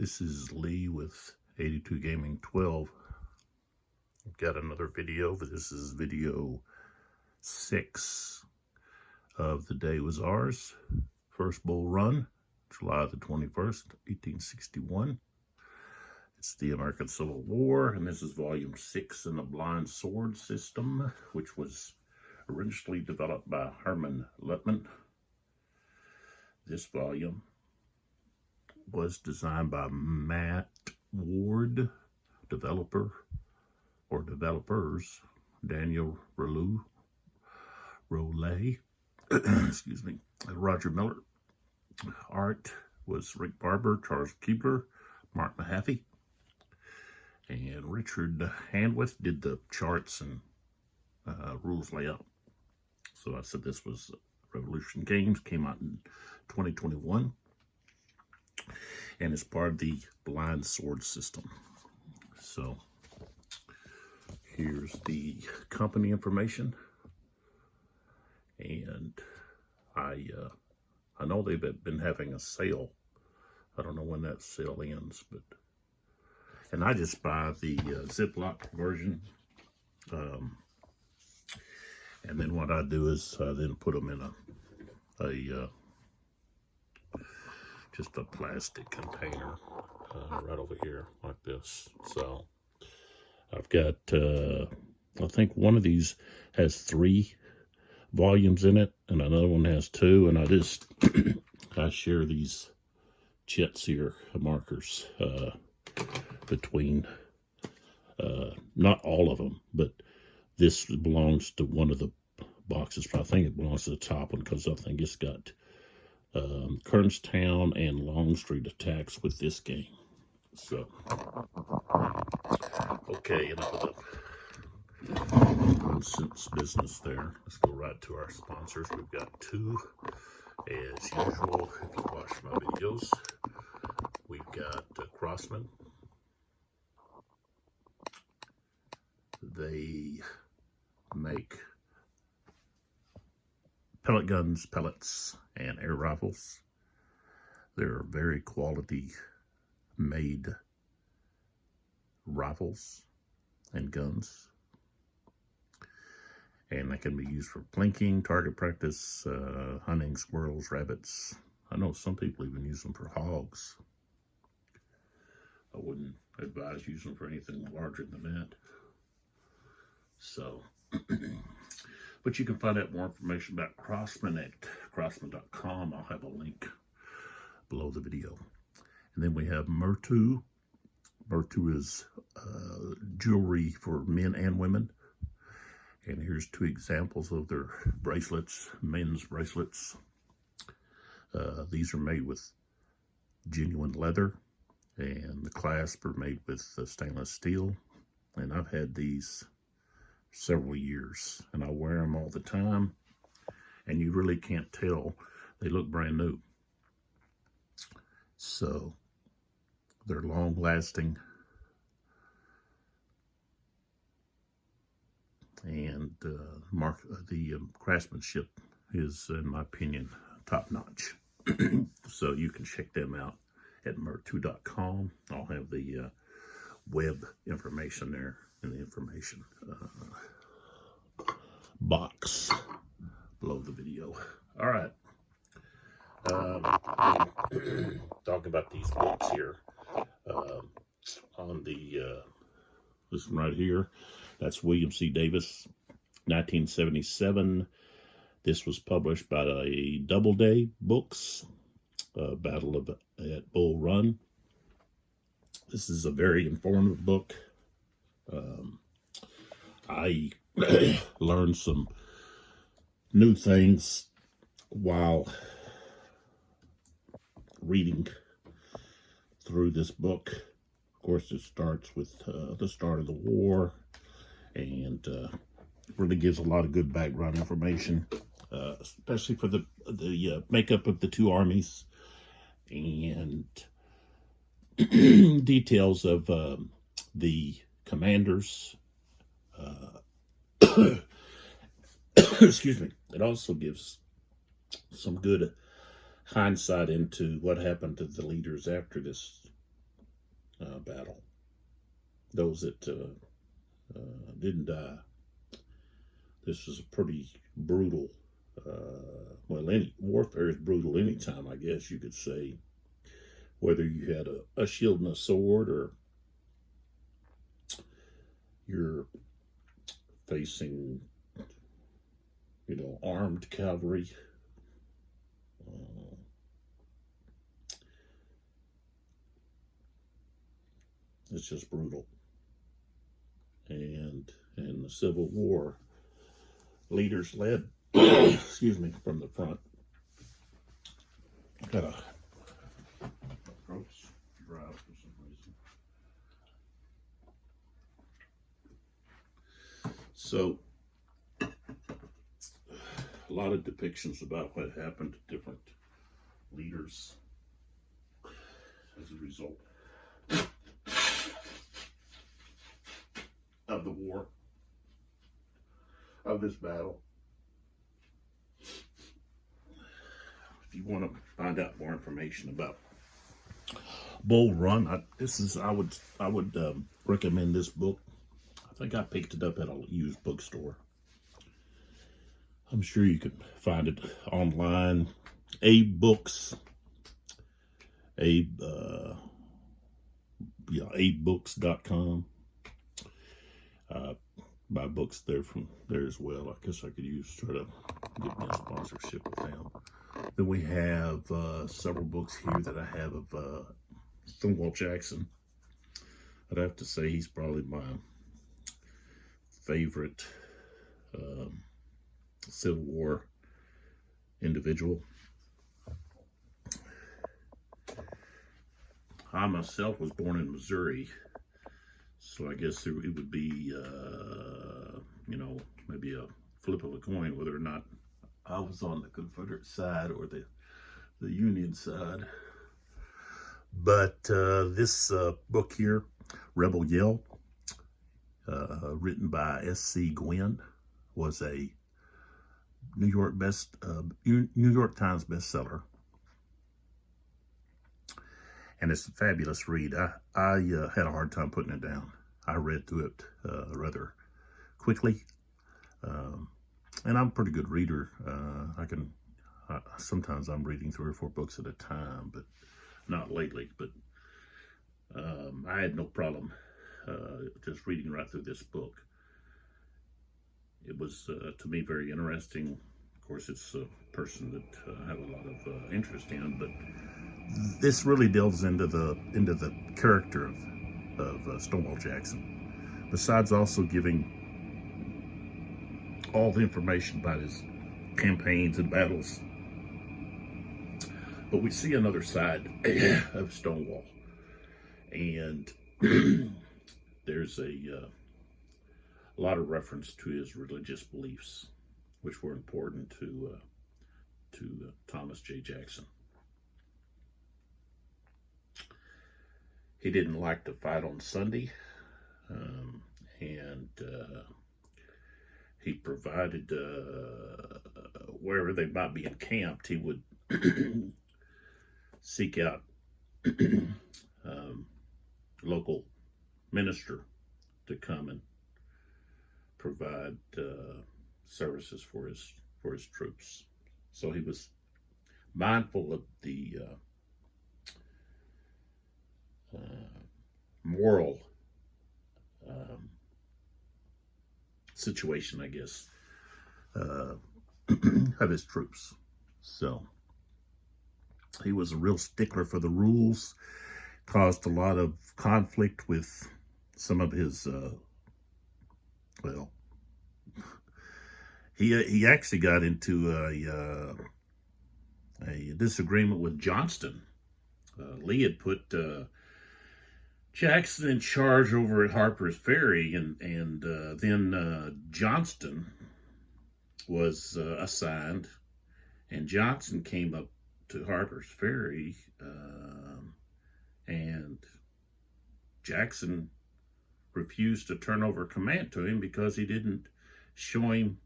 This is Lee with 82 Gaming 12. I've got another video, but this is video 6 of The Day Was Ours. First bull run, July the 21st, 1861. It's the American Civil War, and this is volume 6 in the Blind Sword System, which was originally developed by Herman Luttman. This volume was designed by Matt Ward, developers, Daniel Rollet, excuse me, Roger Miller. Art was Rick Barber, Charles Keebler, Mark Mahaffey, and Richard Handwith did the charts and rules layout. So I said this was Revolution Games, came out in 2021. And it's part of the Blind Sword System. So here's the company information, and I know they've been having a sale. I don't know when that sale ends, and I just buy the Ziploc version, and then what I do is then put them in just a plastic container right over here like this. So I've got, I think one of these has 3 volumes in it and another one has 2. And I just, I share these chits here, markers, between, not all of them, but this belongs to one of the boxes. I think it belongs to the top one because I think it's got Kernstown and Longstreet attacks with this game. So, okay, enough of the nonsense business there. Let's go right to our sponsors. We've got 2, as usual, if you watch my videos. We've got Crossman. They make pellet guns, pellets, and air rifles. They're very quality made rifles and guns, and they can be used for plinking, target practice, hunting squirrels, rabbits. I know some people even use them for hogs. I wouldn't advise using them for anything larger than that. So but you can find out more information about Crossman at crossman.com. I'll have a link below the video. And then we have Mertu. Mertu is jewelry for men and women. And here's 2 examples of their bracelets, men's bracelets. These are made with genuine leather, and the clasps are made with stainless steel. And I've had these several years, and I wear them all the time, and you really can't tell. They look brand new. So they're long lasting, and the craftsmanship is, in my opinion, top notch. So you can check them out at mertu.com. I'll have the web information there in the information box below the video. All right. Talking about these books here. On the this one right here, that's William C. Davis, 1977. This was published by Doubleday Books, Battle at Bull Run. This is a very informative book. I learned some new things while reading through this book. Of course, it starts with the start of the war, and really gives a lot of good background information, especially for the makeup of the 2 armies, and details of the commanders. Excuse me. It also gives some good hindsight into what happened to the leaders after this battle. Those that didn't die. This was a pretty brutal, well, any warfare is brutal anytime, I guess you could say, whether you had a shield and a sword, or you're facing, armed cavalry. It's just brutal. And in the Civil War, leaders led, excuse me, from the front. Got a throat's dry for some reason. So, a lot of depictions about what happened to different leaders as a result of the war, of this battle. If you want to find out more information about Bull Run, I would recommend this book. I think I picked it up at a used bookstore. I'm sure you can find it online. Abe Books. AbeBooks.com. Buy books there from there as well. I guess I could try to get me a sponsorship with them. Then we have several books here that I have of Stonewall Jackson. I'd have to say he's probably my favorite Civil War individual. I myself was born in Missouri, so I guess it would be, maybe a flip of a coin whether or not I was on the Confederate side or the Union side. But this book here, Rebel Yell, written by S.C. Gwynn, was a New York Times bestseller, and it's a fabulous read. I had a hard time putting it down. I read through it rather quickly, and I'm a pretty good reader. Sometimes I'm reading 3 or 4 books at a time, but not lately. But I had no problem just reading right through this book. It was, to me, very interesting. Of course, it's a person that I have a lot of interest in, but this really delves into the character of Stonewall Jackson. Besides also giving all the information about his campaigns and battles, but we see another side of Stonewall, and there's a lot of reference to his religious beliefs, which were important to Thomas J. Jackson. He didn't like to fight on Sunday, and he provided, wherever they might be encamped, he would seek out local minister to come and provide services for his troops. So he was mindful of the moral situation, I guess, of his troops. So he was a real stickler for the rules, caused a lot of conflict with some of his, he actually got into a disagreement with Johnston. Lee had put Jackson in charge over at Harper's Ferry, and then Johnston was assigned, and Johnson came up to Harper's Ferry, and Jackson refused to turn over command to him because he didn't show him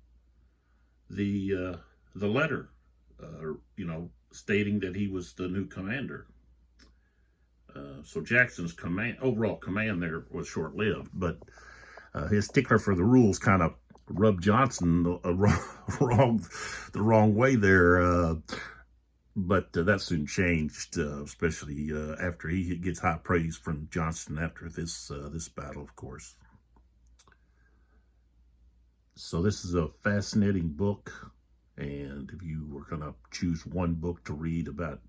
the letter, stating that he was the new commander. So Jackson's overall command there was short-lived, but his stickler for the rules kind of rubbed Johnson the wrong way there. But that soon changed, especially after he gets high praise from Johnson after this battle, of course. So this is a fascinating book, and if you were going to choose one book to read about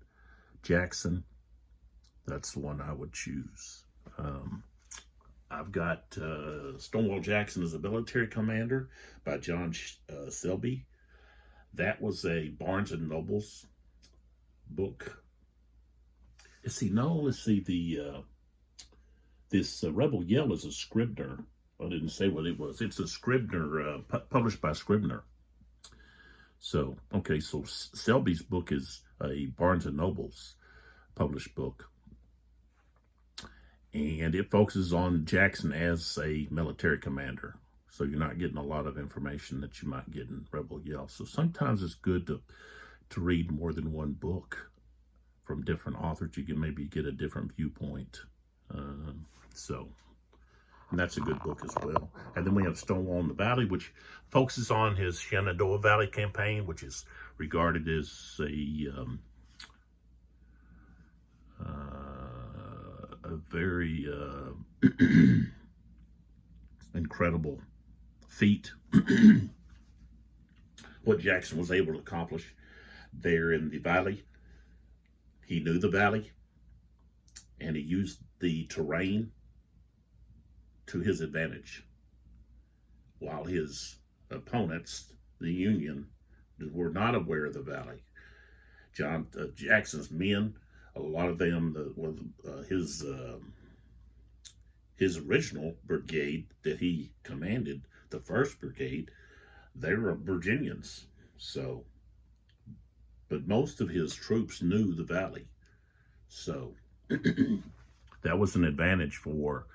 Jackson, that's the one I would choose. I've got Stonewall Jackson as a Military Commander by John Selby. That was a Barnes & Noble's book. Let's see, this Rebel Yell is a Scribner. I didn't say what it was. It's a Scribner, published by Scribner. So, okay, so Selby's book is a Barnes & Noble's published book. And it focuses on Jackson as a military commander. So you're not getting a lot of information that you might get in Rebel Yell. So sometimes it's good to read more than one book from different authors. You can maybe get a different viewpoint. And that's a good book as well. And then we have Stonewall in the Valley, which focuses on his Shenandoah Valley campaign, which is regarded as a very incredible feat. What Jackson was able to accomplish there in the valley. He knew the valley, and he used the terrain to his advantage, while his opponents, the Union, were not aware of the valley. Jackson's men, a lot of them were his original brigade that he commanded, the 1st Brigade, they were Virginians. So, but most of his troops knew the valley. So that was an advantage for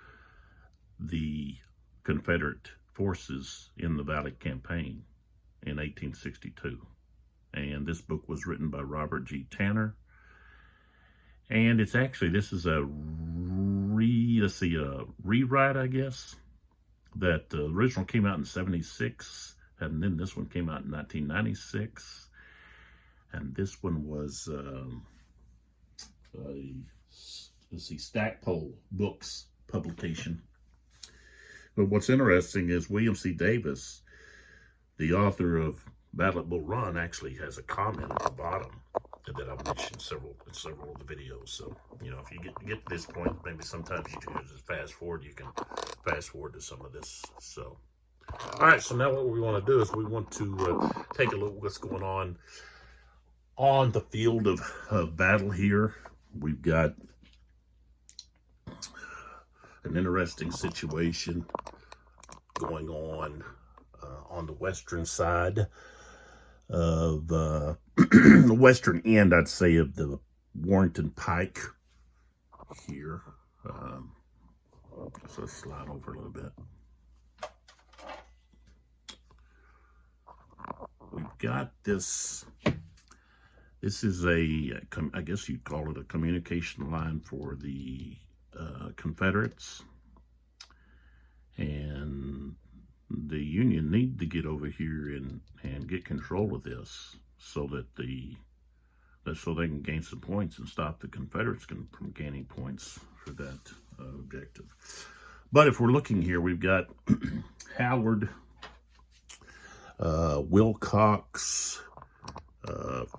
the Confederate forces in the Valley Campaign in 1862. And this book was written by Robert G. Tanner. And it's actually, this is a rewrite, I guess. That the original came out in 76, and then this one came out in 1996. And this one was, Stackpole Books publication. But what's interesting is William C. Davis, the author of Battle at Bull Run, actually has a comment at the bottom that I've mentioned in several of the videos. So, you know, if you get to this point, maybe sometimes you can just fast forward. You can fast forward to some of this. So, all right. So now what we want to do is we want to take a look at what's going on the field of battle here. We've got an interesting situation going on the western side of the western end, I'd say, of the Warrenton Pike here. So let's slide over a little bit. We've got this. This is I guess you'd call it a communication line for the Confederates. And the Union need to get over here and get control of this so that so they can gain some points and stop the Confederates from gaining points for that objective. But if we're looking here, we've got Howard, Wilcox,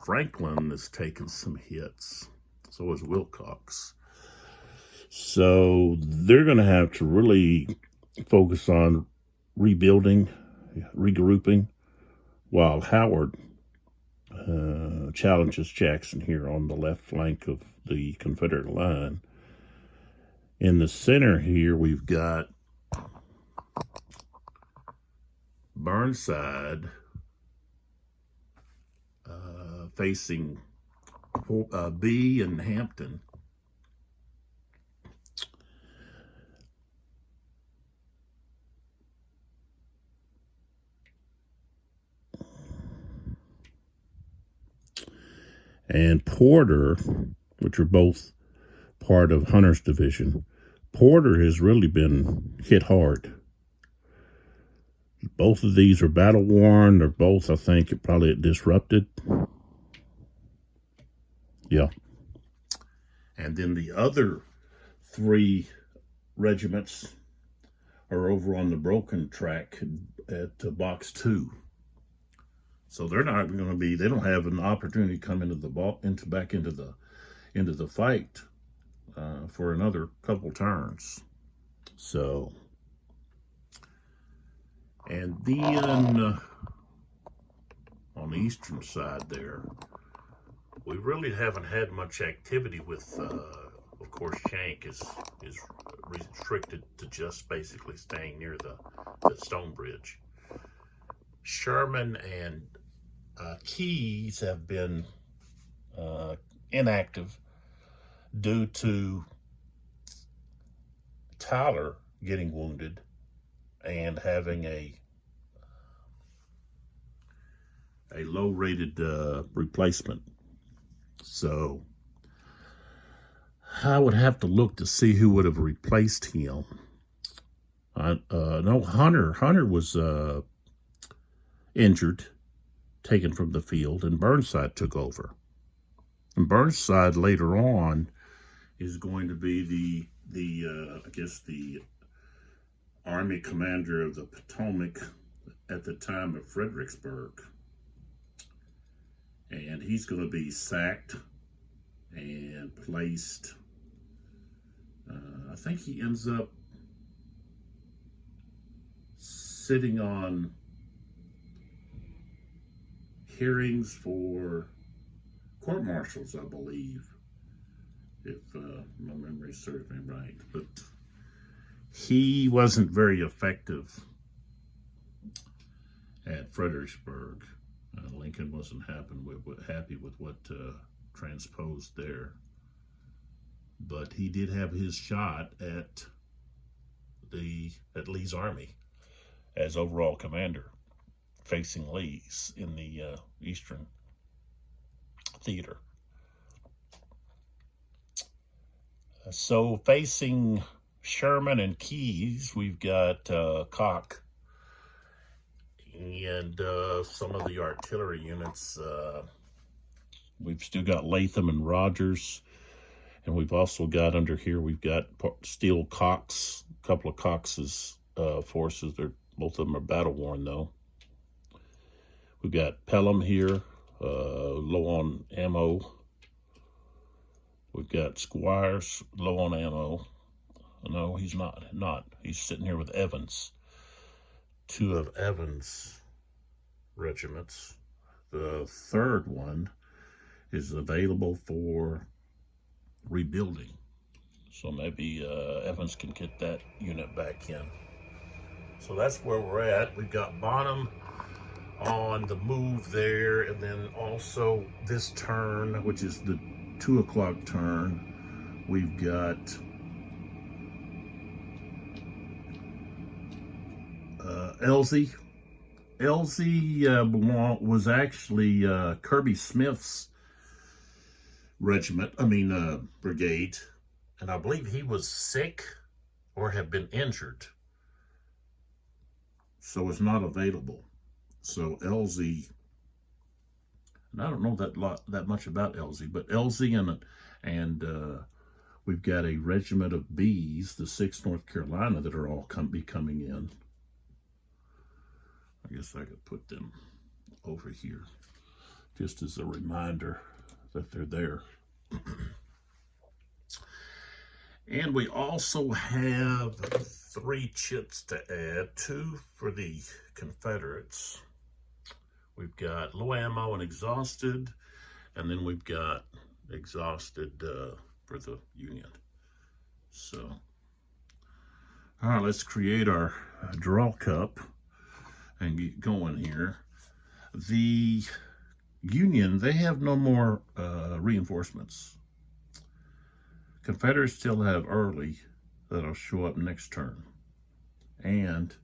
Franklin has taken some hits. So is Wilcox. So they're going to have to really focus on rebuilding, regrouping, while Howard challenges Jackson here on the left flank of the Confederate line. In the center here, we've got Burnside facing B and Hampton. And Porter, which are both part of Hunter's division. Porter has really been hit hard. Both of these are battle worn. They're both, I think, probably disrupted. Yeah. And then the other 3 regiments are over on the broken track at box 2. So they're not going to be. They don't have an opportunity to come into the back into the fight for another couple turns. So, and then on the eastern side there, we really haven't had much activity with. Of course, Shank is restricted to just basically staying near the Stone Bridge. Sherman and Keyes have been inactive due to Tyler getting wounded and having a low-rated replacement. So I would have to look to see who would have replaced him. No, Hunter was injured, taken from the field, and Burnside took over. And Burnside later on is going to be I guess the Army commander of the Potomac at the time of Fredericksburg. And he's going to be sacked and placed. I think he ends up sitting on hearings for court-martials, I believe, if my memory serves me right. But he wasn't very effective at Fredericksburg. Lincoln wasn't happy with what transposed there. But he did have his shot at Lee's army as overall commander, facing Lee's in the Eastern Theater. So facing Sherman and Keyes, we've got Koch and some of the artillery units. We've still got Latham and Rogers. And we've also got under here, we've got Steele Cox, a couple of Cox's forces. Both of them are battle worn, though. We've got Pelham here, low on ammo. We've got Squires, low on ammo. No, he's not. He's sitting here with Evans. 2 of Evans' regiments. The 3rd one is available for rebuilding. So maybe Evans can get that unit back in. So that's where we're at. We've got Bonham on the move there, and then also this turn, which is the 2 o'clock turn, we've got Elzey. Elzey was actually Kirby Smith's brigade, and I believe he was sick or had been injured, so is not available. So Elzey, and I don't know that much about Elzey, but Elzey and we've got a regiment of B's, the 6th North Carolina, that are all be coming in. I guess I could put them over here just as a reminder that they're there. And we also have 3 chits to add, 2 for the Confederates. We've got low ammo and exhausted, and then we've got exhausted for the Union. So, all right, let's create our draw cup and get going here. The Union, they have no more reinforcements. Confederates still have Early that'll show up next turn, and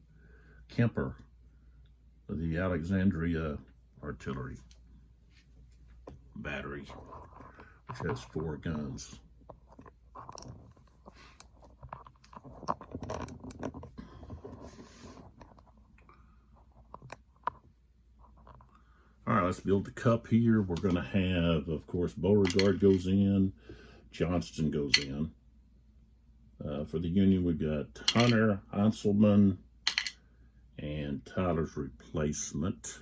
Kemper, the Alexandria artillery battery, which has 4 guns. let's build the cup here. We're going to have, of course, Beauregard goes in. Johnston goes in. For the Union, we've got Hunter, Hanselman, and Tyler's replacement.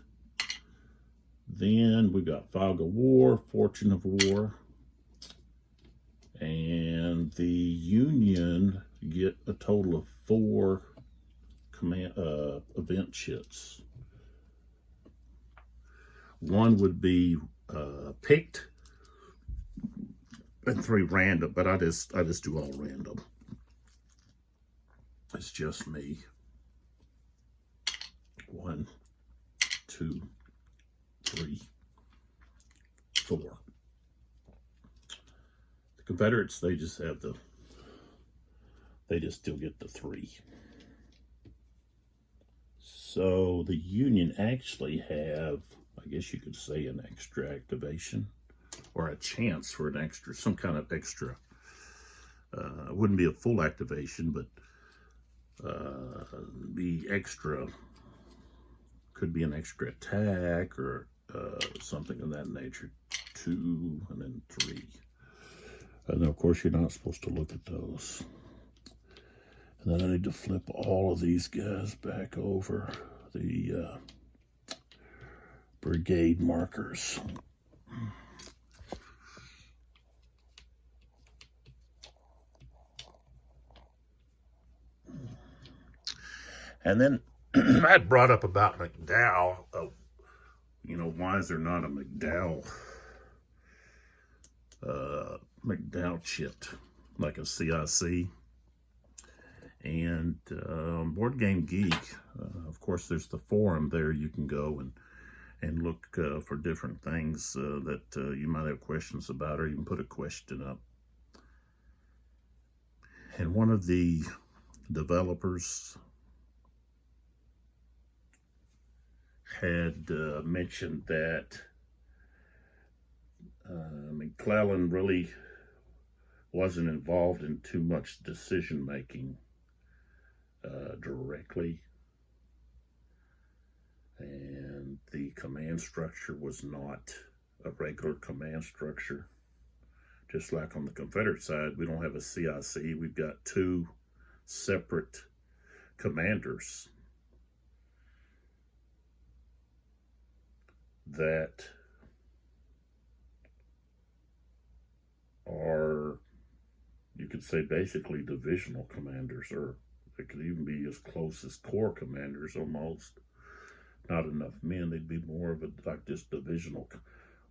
Then we've got Fog of War, Fortune of War. And the Union get a total of 4 event chits. One would be picked, and 3 random, but I just do all random. It's just me. 1, 2, 3, 4. The Confederates, they just still get the 3. So the Union actually have, I guess you could say, an extra activation, or a chance for an extra, some kind of extra. It wouldn't be a full activation, but the extra could be an extra attack or something of that nature. 2 and then 3. And then, of course, you're not supposed to look at those. And then I need to flip all of these guys back over the brigade markers. And then I had brought up about McDowell. You know, why is there not a McDowell chit, like a CIC? And Board Game Geek, of course, there's the forum there. You can go and look for different things that you might have questions about, or you can put a question up. And one of the developers had mentioned that McClellan really wasn't involved in too much decision making directly, and the command structure was not a regular command structure. Just like on the Confederate side, we don't have a CIC. We've got 2 separate commanders that are, you could say, basically divisional commanders, or it could even be as close as corps commanders almost. Not enough men. They'd be more of a, like, just divisional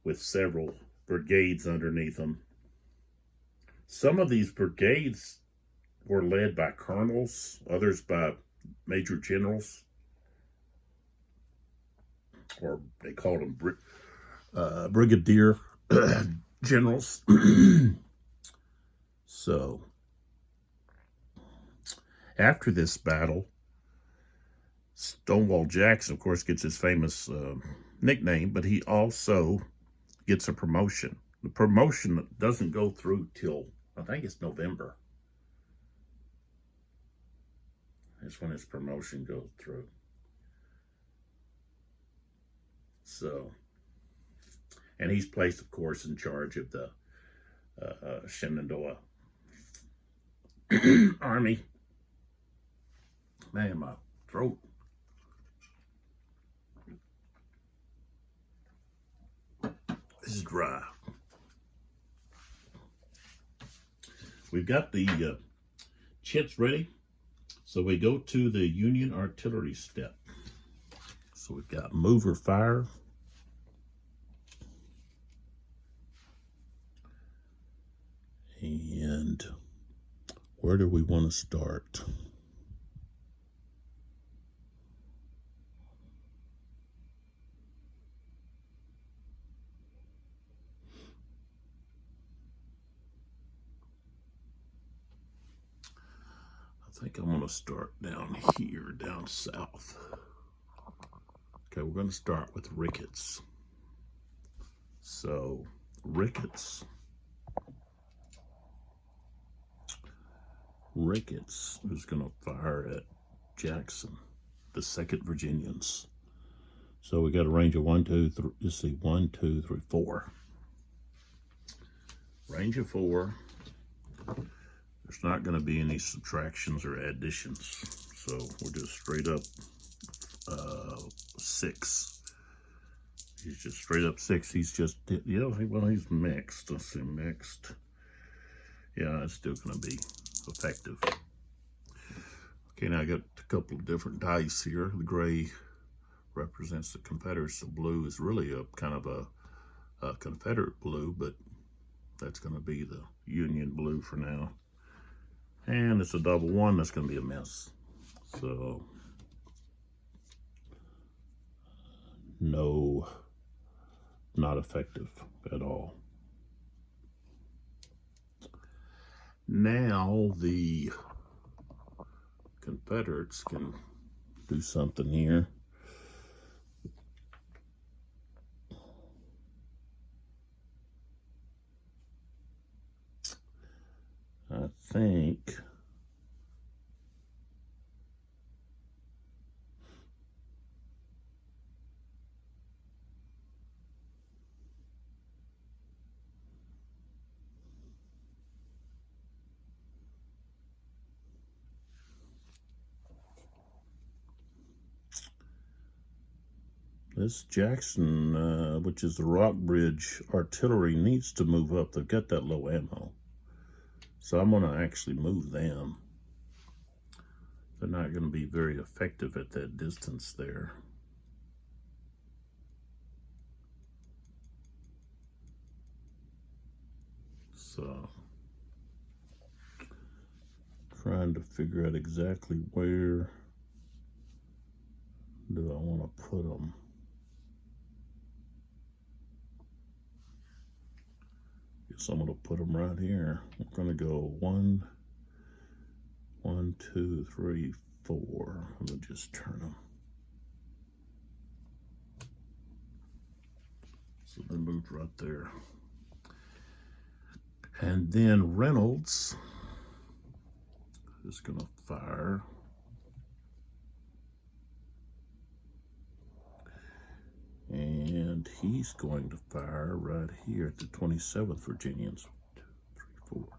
with several brigades underneath them. Some of these brigades were led by colonels, others by major generals, or they called them brigadier generals. So, after this battle, Stonewall Jackson, of course, gets his famous nickname, but he also gets a promotion. The promotion doesn't go through till, I think it's November. That's when his promotion goes through. So, and he's placed, of course, in charge of the Shenandoah Army. Man, my throat. This is dry. We've got the chits ready. So we go to the Union artillery step. So we've got mover fire. And where do we want to start? I think I'm going to start down here, down south. Okay, we're going to start with Ricketts. So, Ricketts is going to fire at Jackson, the 2nd Virginians. So we got a range of 1, 2, 3. Let's see, 1, 2, 3, 4. Range of 4. There's not going to be any subtractions or additions. So we're just straight up 6. He's just straight up 6. He's just, well, he's mixed. Let's see, mixed. Yeah, it's still going to be effective. Okay, now I got a couple of different dice here. The gray represents the Confederates. The blue is really a kind of a Confederate blue, but that's going to be the Union blue for now. And it's a double 1. That's going to be a miss. So, no, not effective at all. Now the Confederates can do something here. I think this Jackson, which is the Rockbridge artillery, needs to move up. They've got that low ammo. So I'm going to actually move them. They're not going to be very effective at that distance there. So, trying to figure out exactly where do I want to put them. So I'm going to put them right here. I'm going to go 1, 2, 3, 4. I'm going to just turn them. So they're moved right there. And then Reynolds is going to fire. And he's going to fire right here at the 27th Virginians. 1, 2, 3, 4.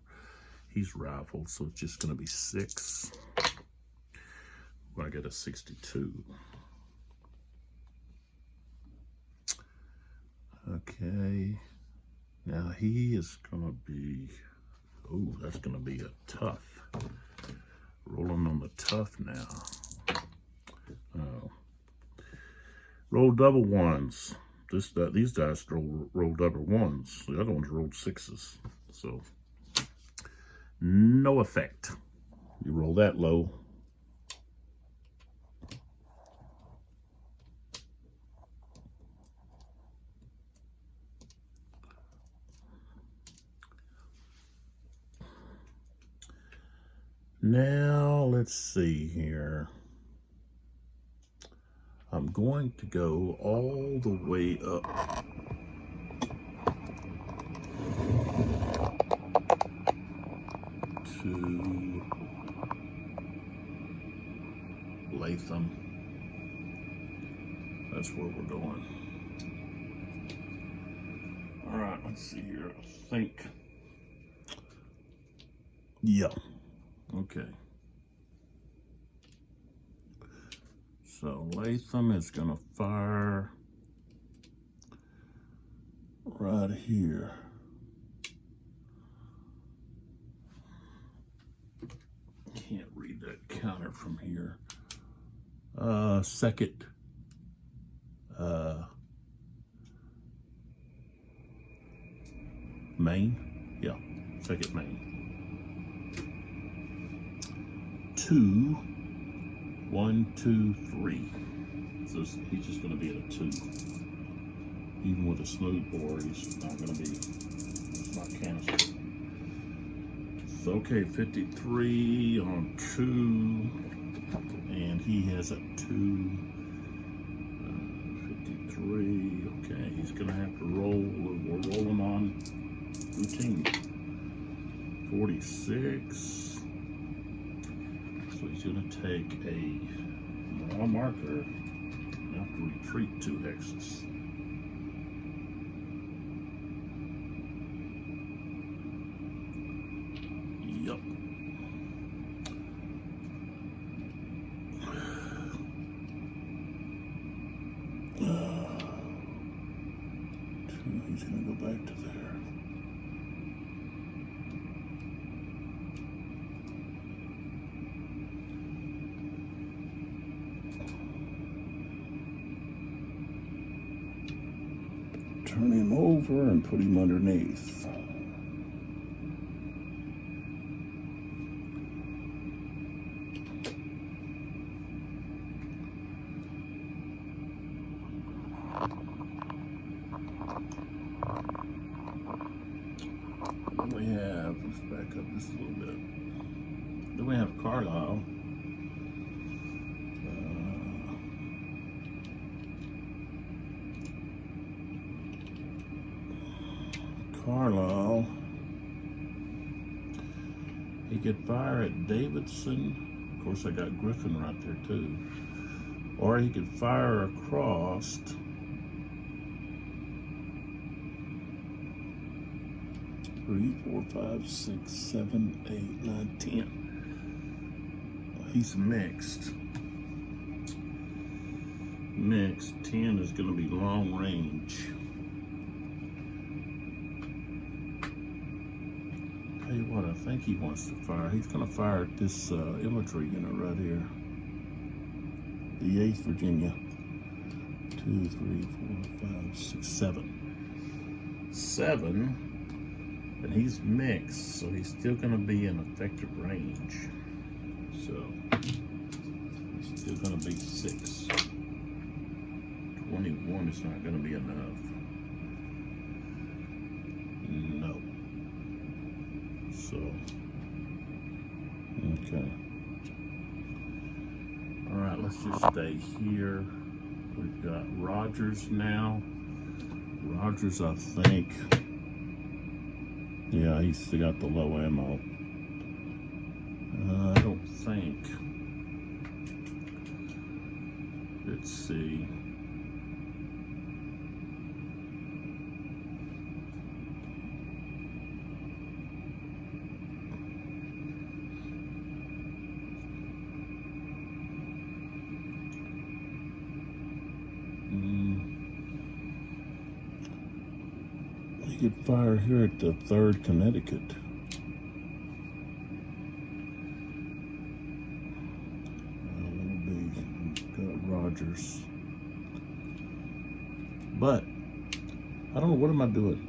He's rifled, so it's just going to be 6. I got a 62. Okay. Now he is going to be, oh, that's going to be a tough. Rolling on the tough now. Oh. Roll double 1s. These dice roll double 1s. The other ones rolled 6s. So, no effect. You roll that low. Now, let's see here. I'm going to go all the way up to Latham. That's where we're going. All right, let's see here. I think, yeah, okay. So Latham is going to fire right here. Can't read that counter from here. Second. Main. Yeah, second main. 2. 1, 2, 3. So he's just going to be at a 2. Even with a smoothbore, he's not going to be, it's not canister. So, okay, 53 on 2. And he has a 2. 53. Okay, he's going to have to roll. We're rolling on routine. 46. So he's going to take a marker. Now to retreat 2 hexes. Yep. He's going to go back to there. Turn him over and put him underneath. Then we have, let's back up just a little bit. Then we have Carlisle. Carlisle, he could fire at Davidson. Of course, I got Griffin right there too. Or he could fire across 3, 4, 5, 6, 7, 8, 9, 10. Well, he's mixed. Mixed. 10 is going to be long range. Tell you what, I think he wants to fire. He's going to fire at this infantry unit right here. The 8th Virginia. 2, 3, 4, 5, 6, 7. 7. And he's mixed, so he's still going to be in effective range. So, he's still going to be 6. 21 is not going to be enough. No. So, okay. All right, let's just stay here. We've got Rogers now. Rogers, I think. Yeah, he's still got the low ammo. I don't think. Let's see. He could fire here at the 3rd Connecticut. That'll be got Rogers. But I don't know, what am I doing?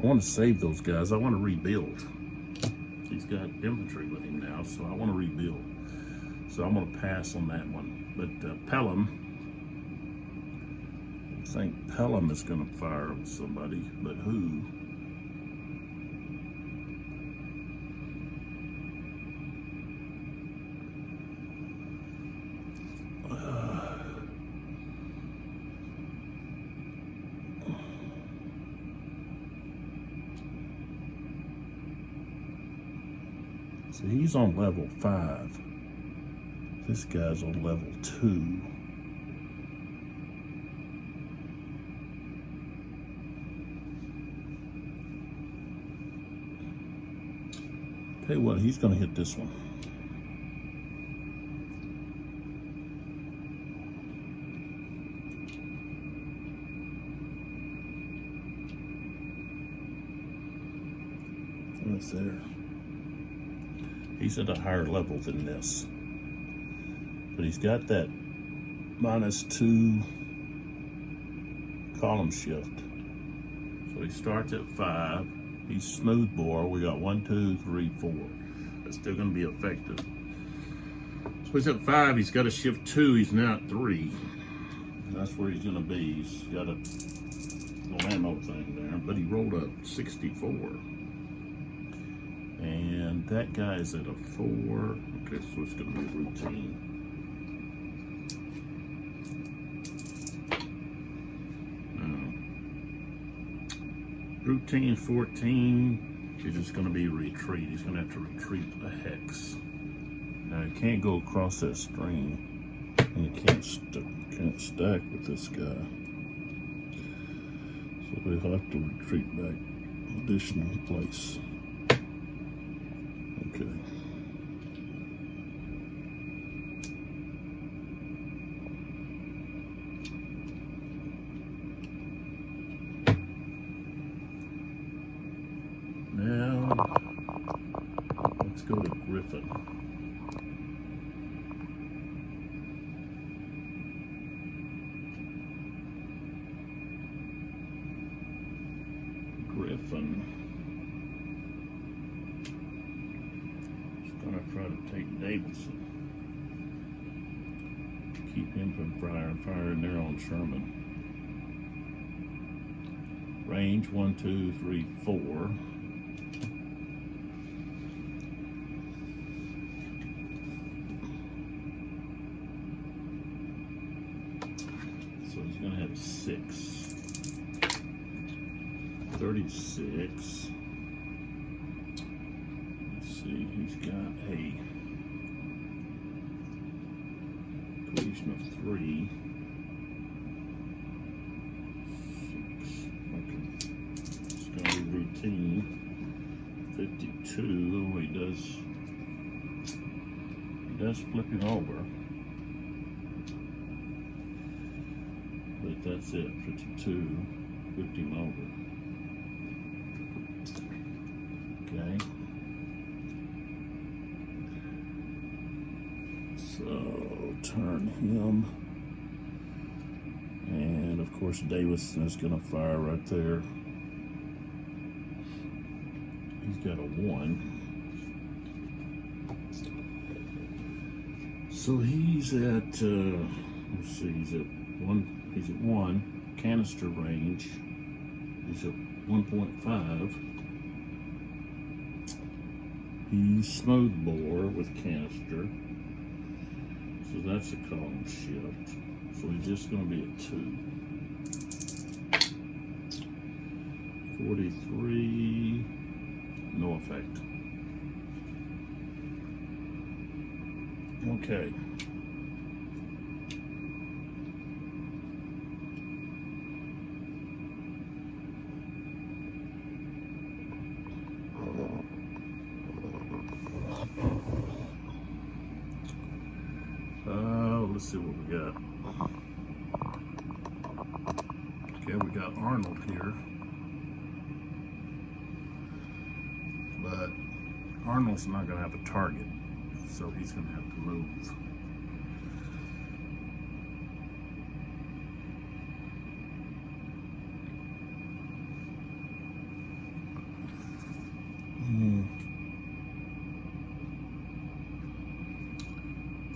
I want to save those guys. I want to rebuild. He's got infantry with him now, so I want to rebuild. So I'm going to pass on that one. But Pelham, I think Pelham is going to fire with somebody, but who? So he's on level 5. This guy's on level 2. Tell you what, he's going to hit this one. Right there. He's at a higher level than this. But he's got that -2 column shift. So he starts at 5. He's smooth bore. We got 1, 2, 3, 4. That's still going to be effective. So he's at 5. He's got a shift 2. He's now at 3. That's where he's going to be. He's got a little ammo thing there, but he rolled a 64. And that guy's at a 4. Okay, so it's going to be routine. Routine 14 is just going to be retreat. He's going to have to retreat a hex. Now he can't go across that stream. And you can't stack with this guy. So we'll have to retreat back additional place. Okay. Now, let's go to Griffin. Just gonna try to take Davidson. Keep him from firing there on Sherman. Range 1, 2, 3, 4. So he's gonna have 6. 36. Let's see, he's got a cohesion of 3. 6. Okay. It's gonna be routine. 52. Oh, he does flip him over. But that's it. 52. Flipped him over. Okay. So turn him. And of course Davidson is going to fire right there. He's got a 1. So he's at, let's see, he's at 1 canister range. He's at 1.5. He's smooth bore with canister. So that's a column shift. So he's just going to be at 2. 43, no effect. Okay. Let's see what we got. Okay, we got Arnold here. But Arnold's not going to have a target, so he's going to have to move.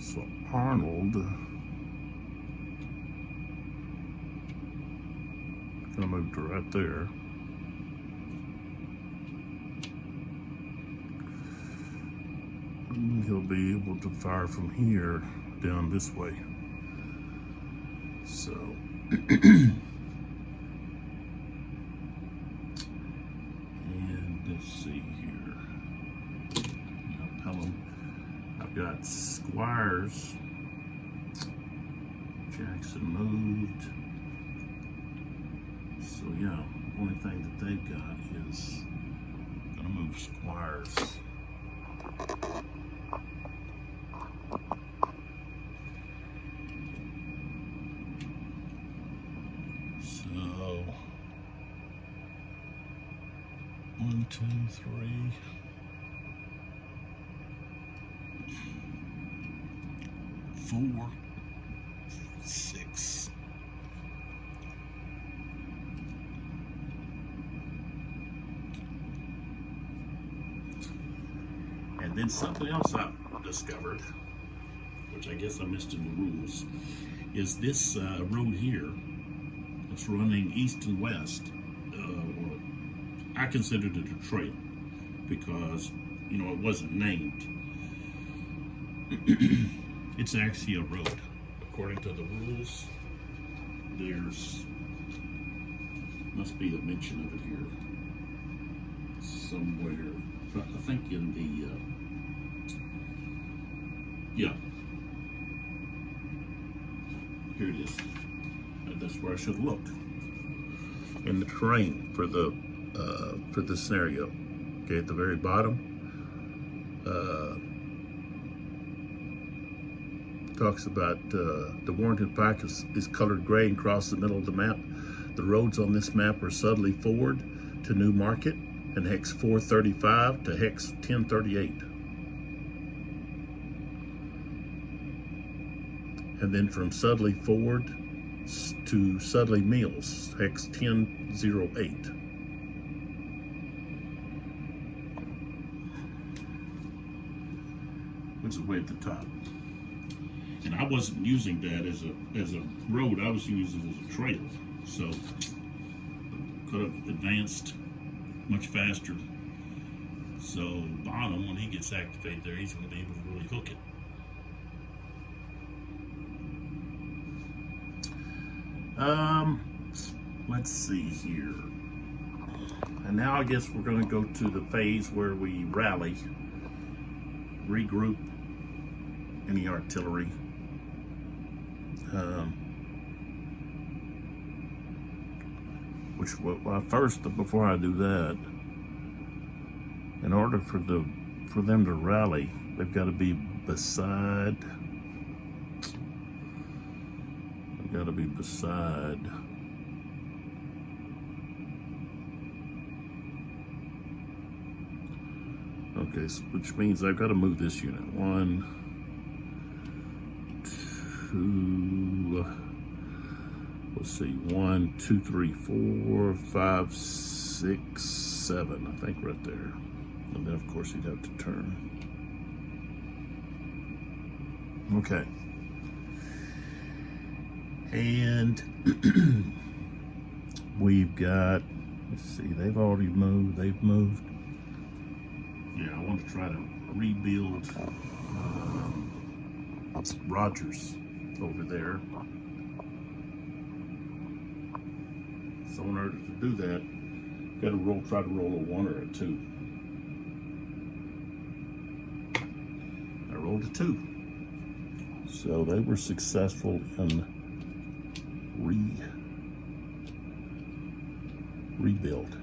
So Arnold gonna move to right there. And he'll be able to fire from here down this way. So and let's see here. Now Pelham. I've got Squires. Jackson moved. So yeah, the only thing that they've got is gonna move Squires. So 1, 2, 3. 4, 6. And then something else I discovered, which I guess I missed in the rules, is this road here. It's running east and west. I considered it a trail because, you know, it wasn't named. It's actually a road. According to the rules, there's must be a mention of it here somewhere. I think in the yeah. Here it is. That's where I should have looked. In the terrain for the scenario. Okay, at the very bottom, talks about the Warrington Pike is colored gray and across the middle of the map. The roads on this map are Sudley Ford to New Market and hex 435 to hex 1038. And then from Sudley Ford to Sudley Mills, hex 1008. Which is way at the top. And I wasn't using that as a road, I was using it as a trail. So could have advanced much faster. So Bonham, when he gets activated there, he's going to be able to really hook it. Let's see here. And now I guess we're going to go to the phase where we rally, regroup any artillery. Well, first, before I do that, in order for them to rally, they've got to be beside. They've got to be beside. Okay, so, which means I've got to move this unit. 1, 2. Let's see, 1, 2, 3, 4, 5, 6, 7, I think right there. And then of course he'd have to turn. Okay. And we've got, let's see, they've already moved, they've moved. Yeah, I want to try to rebuild Rogers over there. So in order to do that, got to try to roll a 1 or a 2. I rolled a 2. So they were successful in rebuild.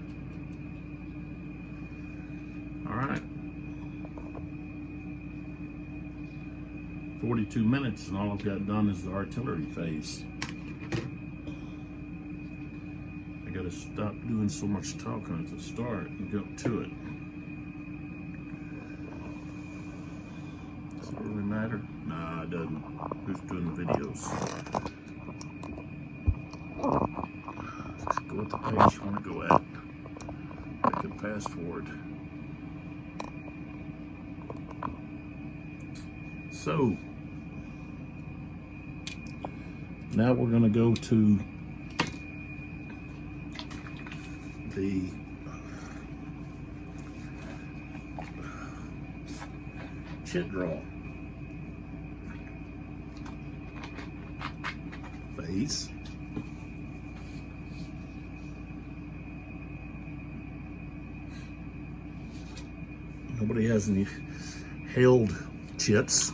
All right. 42 minutes and all I've got done is the artillery phase. I gotta stop doing so much talking at the start and get to it. Does it really matter? Nah, it doesn't. Who's doing the videos? Let's go with the page you want to go at. I can fast forward. So, now we're going to go to the chit draw phase. Nobody has any held chits.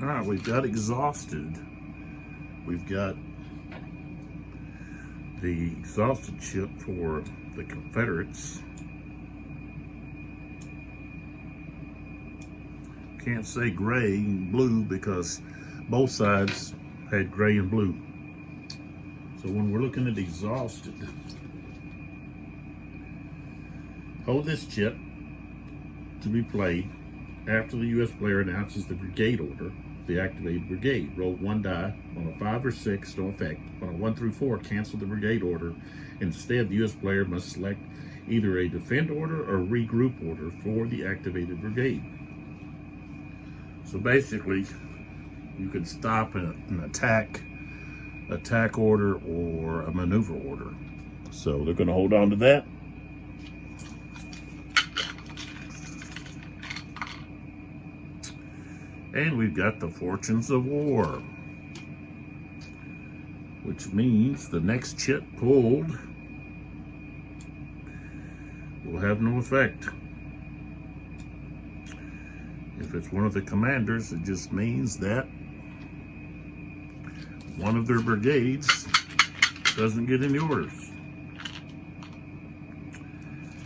All right, we've got exhausted. We've got the exhausted chip for the Confederates. Can't say gray and blue because both sides had gray and blue. So when we're looking at exhausted, hold this chip to be played after the U.S. player announces the brigade order, the activated brigade. Roll 1 die. On a 5 or 6, no effect. On a 1 through 4, cancel the brigade order. Instead, the U.S. player must select either a defend order or regroup order for the activated brigade. So basically, you can stop an attack order or a maneuver order. So they're going to hold on to that. And we've got the Fortunes of War, which means the next chit pulled will have no effect. If it's one of the commanders, it just means that one of their brigades doesn't get any orders.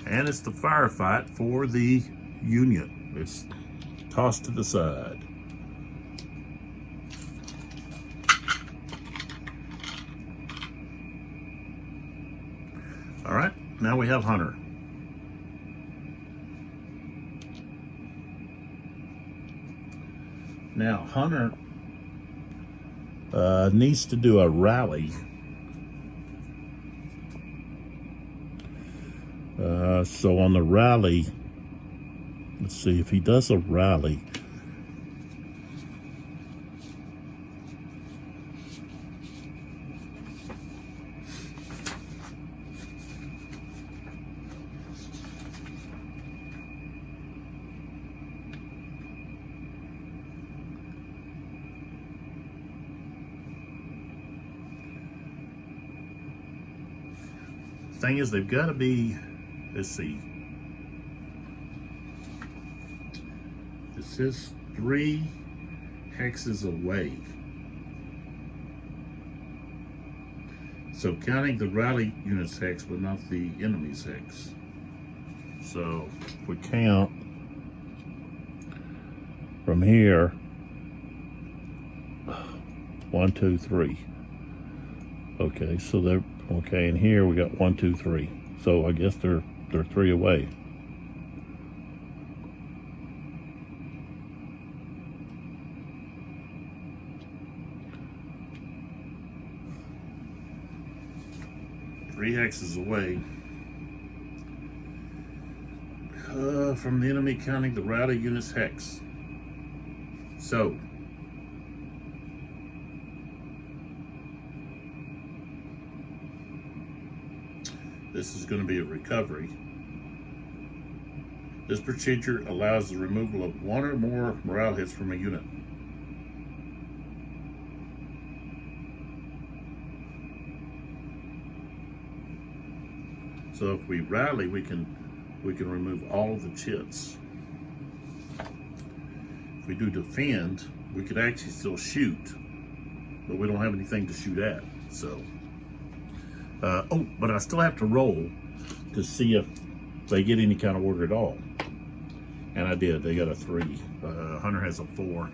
And it's the firefight for the Union. It's tossed to the side. All right, now we have Hunter. Now, Hunter needs to do a rally. So on the rally, let's see if he does a rally. Thing is, they've got to be, let's see, this is 3 hexes away. So counting the rally unit's hex, but not the enemy's hex. So if we count from here, 1, 2, 3. Okay, so they're okay, and here we got 1, 2, 3. So I guess they're 3 away. Three hexes away from the enemy, counting the rally unit's hex. So this is going to be a recovery. This procedure allows the removal of 1 or more morale hits from a unit. So if we rally, we can remove all of the chits. If we do defend, we could actually still shoot, but we don't have anything to shoot at. So, oh, but I still have to roll to see if they get any kind of order at all. And I did. They got a 3. Hunter has a 4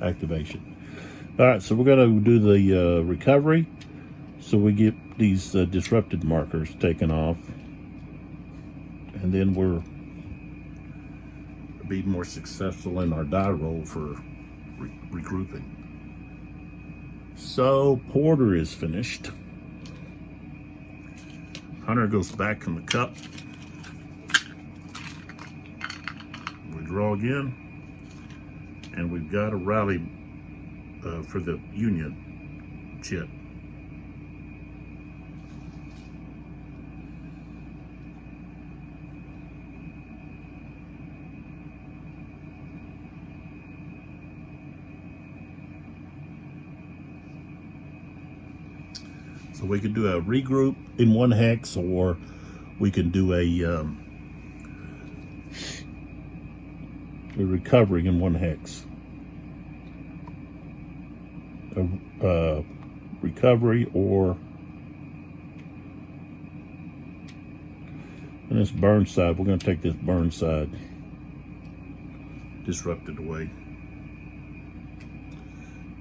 activation. All right, so we're going to do the recovery. So we get these disrupted markers taken off, and then we're be more successful in our die roll for regrouping. So Porter is finished. Hunter goes back in the cup. We draw again, and we've got a rally for the Union chit. So we could do a regroup in 1 hex, or we can do a recovery in 1 hex. A recovery, or and this Burnside, we're going to take this Burnside disrupted away.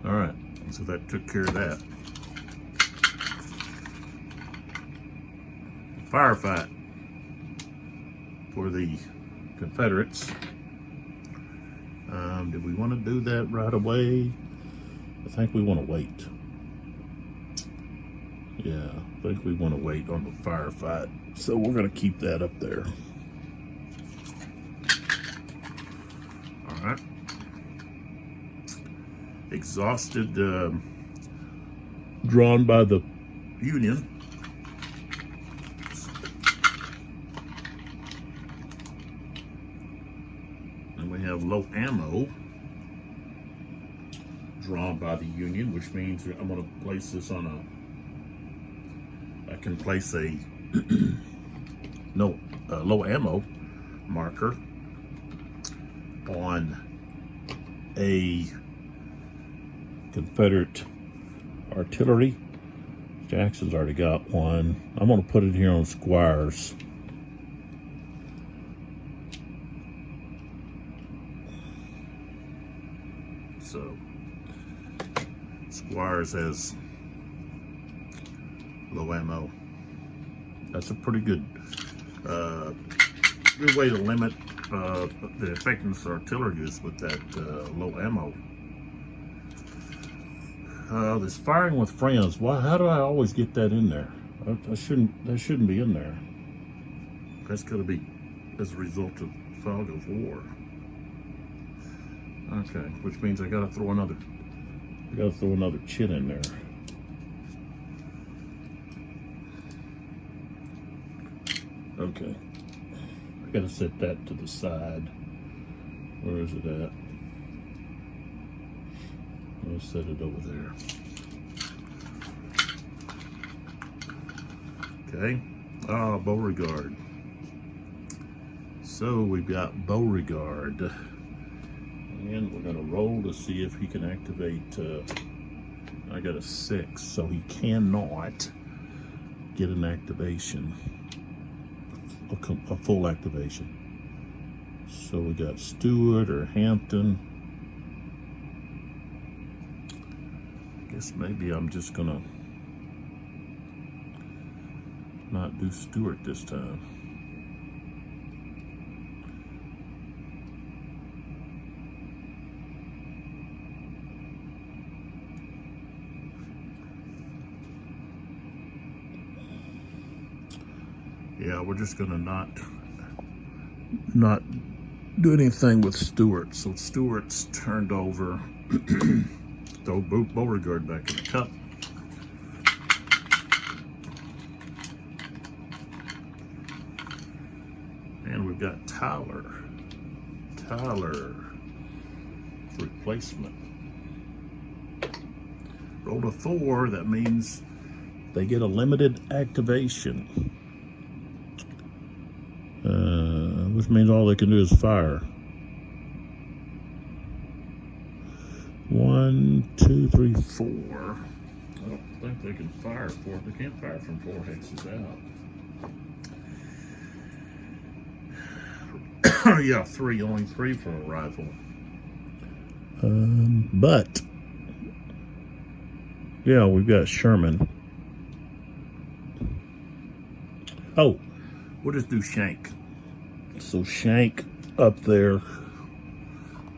All right, so that took care of that. Firefight for the Confederates. Did we want to do that right away? I think we want to wait. Yeah, I think we want to wait on the firefight. So we're going to keep that up there. All right. Exhausted, drawn by the Union. And we have low ammo, drawn by the Union, which means I'm going to place this on I can place a low ammo marker on a Confederate artillery. Jackson's already got one. I'm going to put it here on Squires. So Squires has low ammo. That's a pretty good way to limit the effectiveness of artillery use with that low ammo. This firing with friends. Why? How do I always get that in there? That shouldn't be in there. That's got to be as a result of fog of war. Okay, which means I got to throw another chit in there. Okay, I got to set that to the side. Where is it at? I'll set it over there. Okay. Beauregard. So we've got Beauregard. And we're going to roll to see if he can activate. I got a 6, so he cannot get an activation, a full activation. So we got Stewart or Hampton. Guess maybe I'm just gonna not do Stewart this time. Yeah, we're just gonna not do anything with Stewart. So Stewart's turned over. Throw Beauregard back in the cup. And we've got Tyler. Tyler's replacement. Rolled a 4, that means they get a limited activation. Which means all they can do is fire. 1, 2, 3, 4. I don't think they can fire 4. They can't fire from 4 hexes out. Yeah, 3. Only 3 for a rifle. But yeah, we've got Sherman. Oh, we'll just do Shank. So Shank up there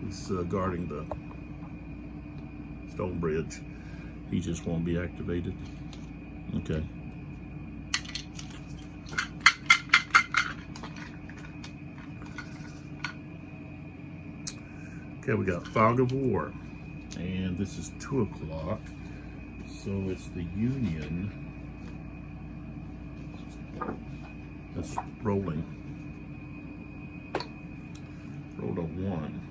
is guarding the Stone Bridge. He just won't be activated. Okay. Okay, we got Fog of War. And this is 2 o'clock. So it's the Union that's rolling. Rolled a 1.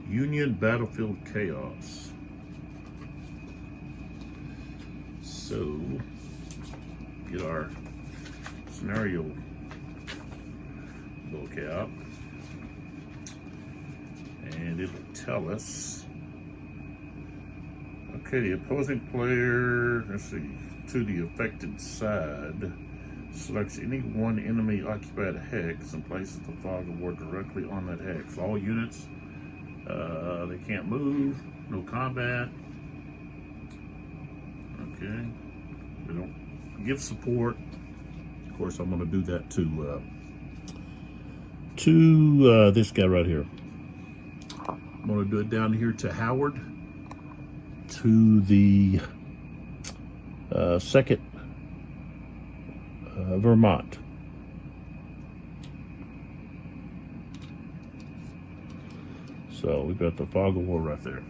Union Battlefield Chaos. So, get our scenario book out. And it'll tell us. Okay, the opposing player, let's see, to the affected side, selects any one enemy occupied hex and places the Fog of War directly on that hex. All units, they can't move, no combat. Okay, they don't give support. Of course, I'm going to do that to this guy right here. I'm going to do it down here to Howard, to the 2nd Vermont. So we've got the Fog of War right there.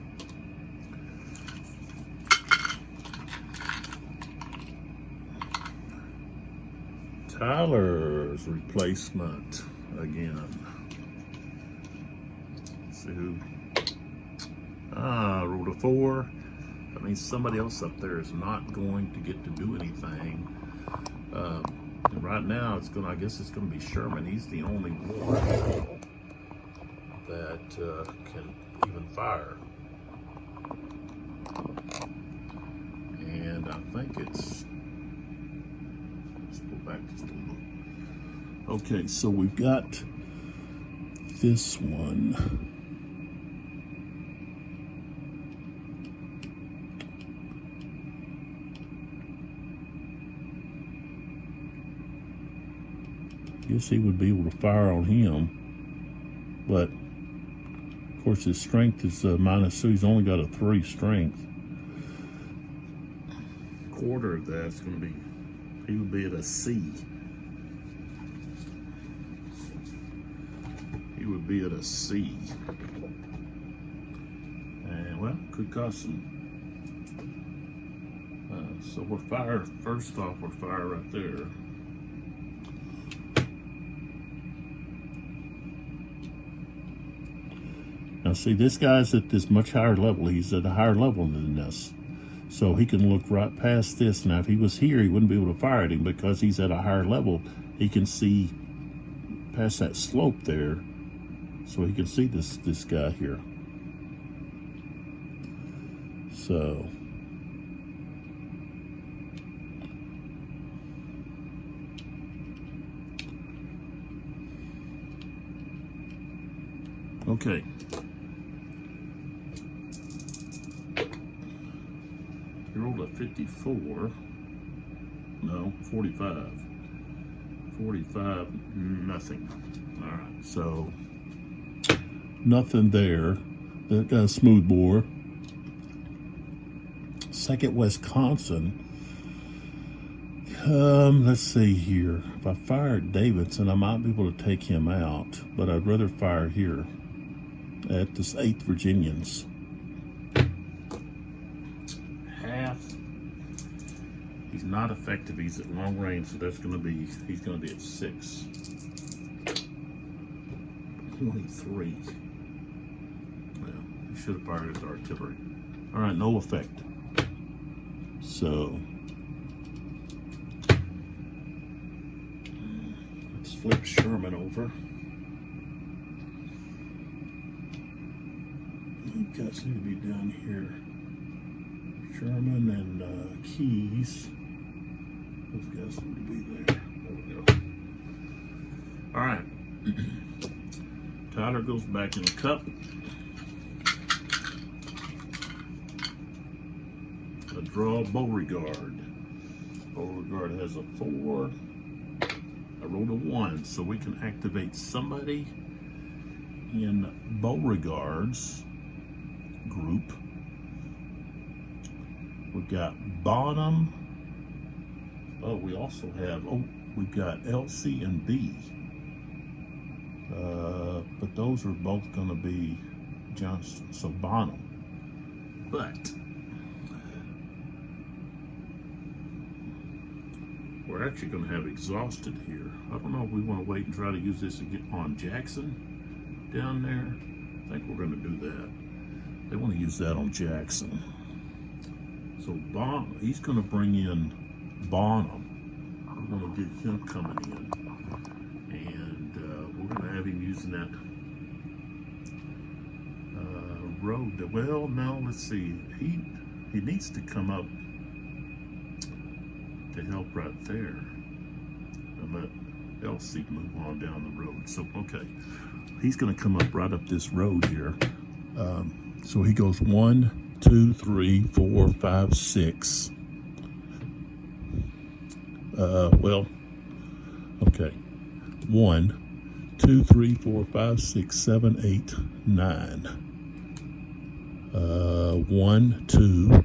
Tyler's replacement again. Let's see who. Rolled a 4. That means somebody else up there is not going to get to do anything. And right now, I guess it's going to be Sherman. He's the only one that can even fire. I think it's, let's go back just a little. Okay, so we've got this one. Guess he would be able to fire on him, but of course his strength is -2. He's only got a 3 strength. Quarter of that's going to be, he would be at a C. He would be at a C. And well, could cost some. So we're fire, first off, we're fire right there. Now see, this guy's at this much higher level. He's at a higher level than this. So he can look right past this. Now if he was here, he wouldn't be able to fire at him because he's at a higher level. He can see past that slope there. So he can see this guy here. So okay. He rolled a 54. No, 45. 45, nothing. All right, so nothing there. That got a smooth bore. Second, Wisconsin. Let's see here. If I fire at Davidson, I might be able to take him out, but I'd rather fire here at this 8th Virginians. Half. He's not effective. He's at long range, so that's going to be, he's going to be at 6. 23. Well, he should have fired at the artillery. All right, no effect. So let's flip Sherman over. You guys need to be down here. Sherman and Keys. Those guys need to be there. There we go. All right. Tyler goes back in the cup. I draw Beauregard. Beauregard has a 4. I rolled a 1, so we can activate somebody in Beauregard's group. We've got Bonham. Oh, we also have, we've got LC and B. But those are both going to be Johnston, so Bonham. But we're actually going to have exhausted here. I don't know if we want to wait and try to use this again on Jackson down there. I think we're going to do that. They want to use that on Jackson. So he's going to bring in Bonham. We're going to get him coming in. And we're going to have him using that road. Well, no, let's see. He needs to come up to help right there. And let LC move on down the road. So, okay. He's going to come up right up this road here. So he goes 1, 2, 3, 4, 5, 6. Well, okay. 1, 2, 3, 4, 5, 6, 7, 8, 9. 1, 2,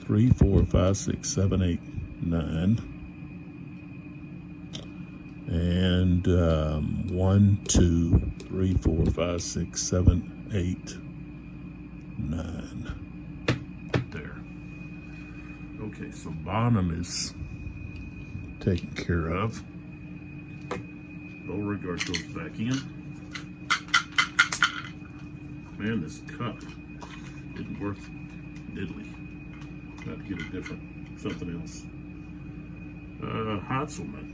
3, 4, 5, 6, 7, 8, 9. And 1, 2, 3, 4, 5, 6, 7, 8, 9. There. Okay, so Bonham is taken care of. Beauregard goes back in. Man, this cup didn't work diddly. Got to get a different, something else. Hotzelman.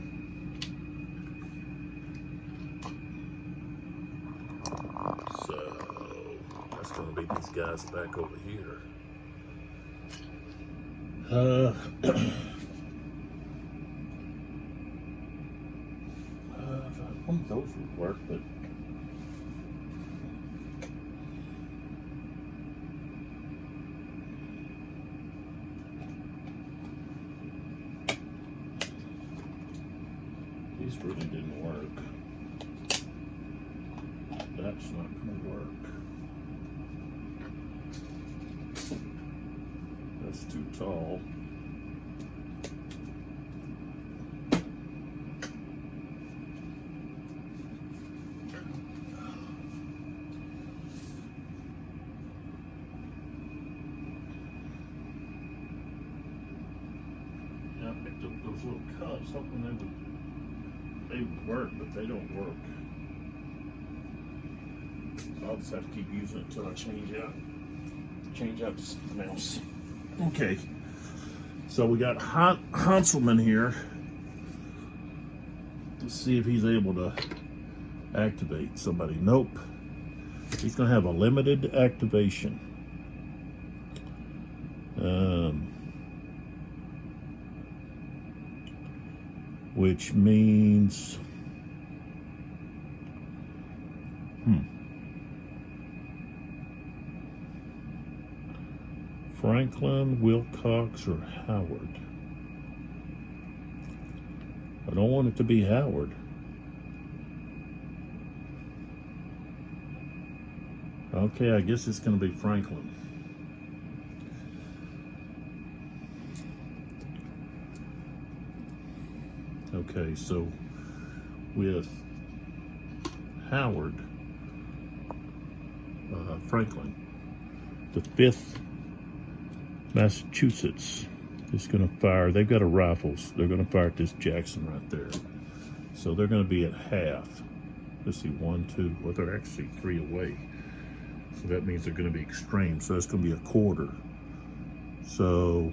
So that's going to be these guys back over here. I think those would work, but these really didn't work. That's not going to work. That's too tall. I picked up those little cups hoping they would work, but they don't work. So I'll just have to keep using it until I change out to something else. Okay, so we got Hanselman here. Let's see if he's able to activate somebody. Nope. He's going to have a limited activation. Which means... Franklin, Wilcox, or Howard. I don't want it to be Howard. Okay, I guess it's going to be Franklin. Okay, so with Howard, Franklin, the 5th Massachusetts is going to fire. They've got a rifles. They're going to fire at this Jackson right there. So they're going to be at half. Let's see, 1, 2. Well, they're actually 3 away. So that means they're going to be extreme. So it's going to be a quarter. So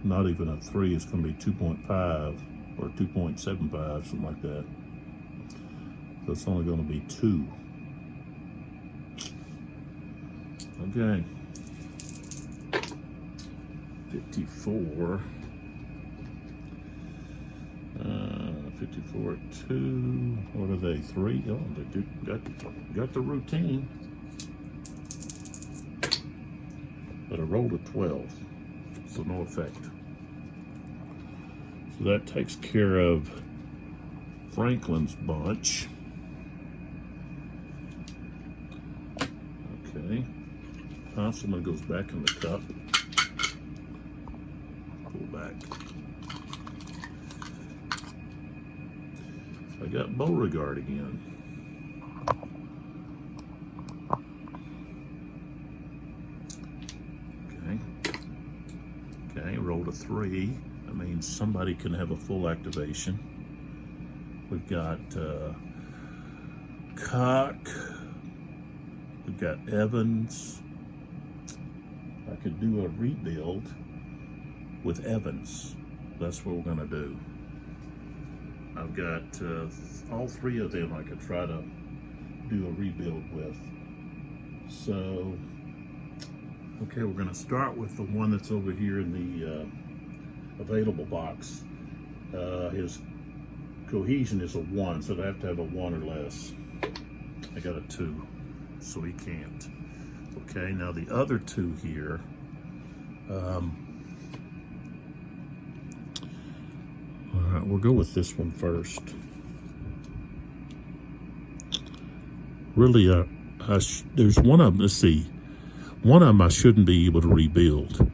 not even a 3. It's going to be 2.5 or 2.75, something like that. So it's only going to be 2. Okay. 54. 54 at 2. What are they? 3? Oh, they got the routine. But I rolled a 12, so no effect. So that takes care of Franklin's bunch. Okay. Hanselman goes back in the cup. Pull back. So I got Beauregard again. Okay, rolled a 3. That means somebody can have a full activation. We've got Cock. We've got Evans. I could do a rebuild with Evans. That's what we're going to do. I've got all 3 of them I could try to do a rebuild with. So, okay, we're going to start with the one that's over here in the available box. His cohesion is a 1, so they have to have a 1 or less. I got a 2, so he can't. Okay, now the other 2 here, all right, we'll go with this one first. Really, there's one of them, let's see, one of them I shouldn't be able to rebuild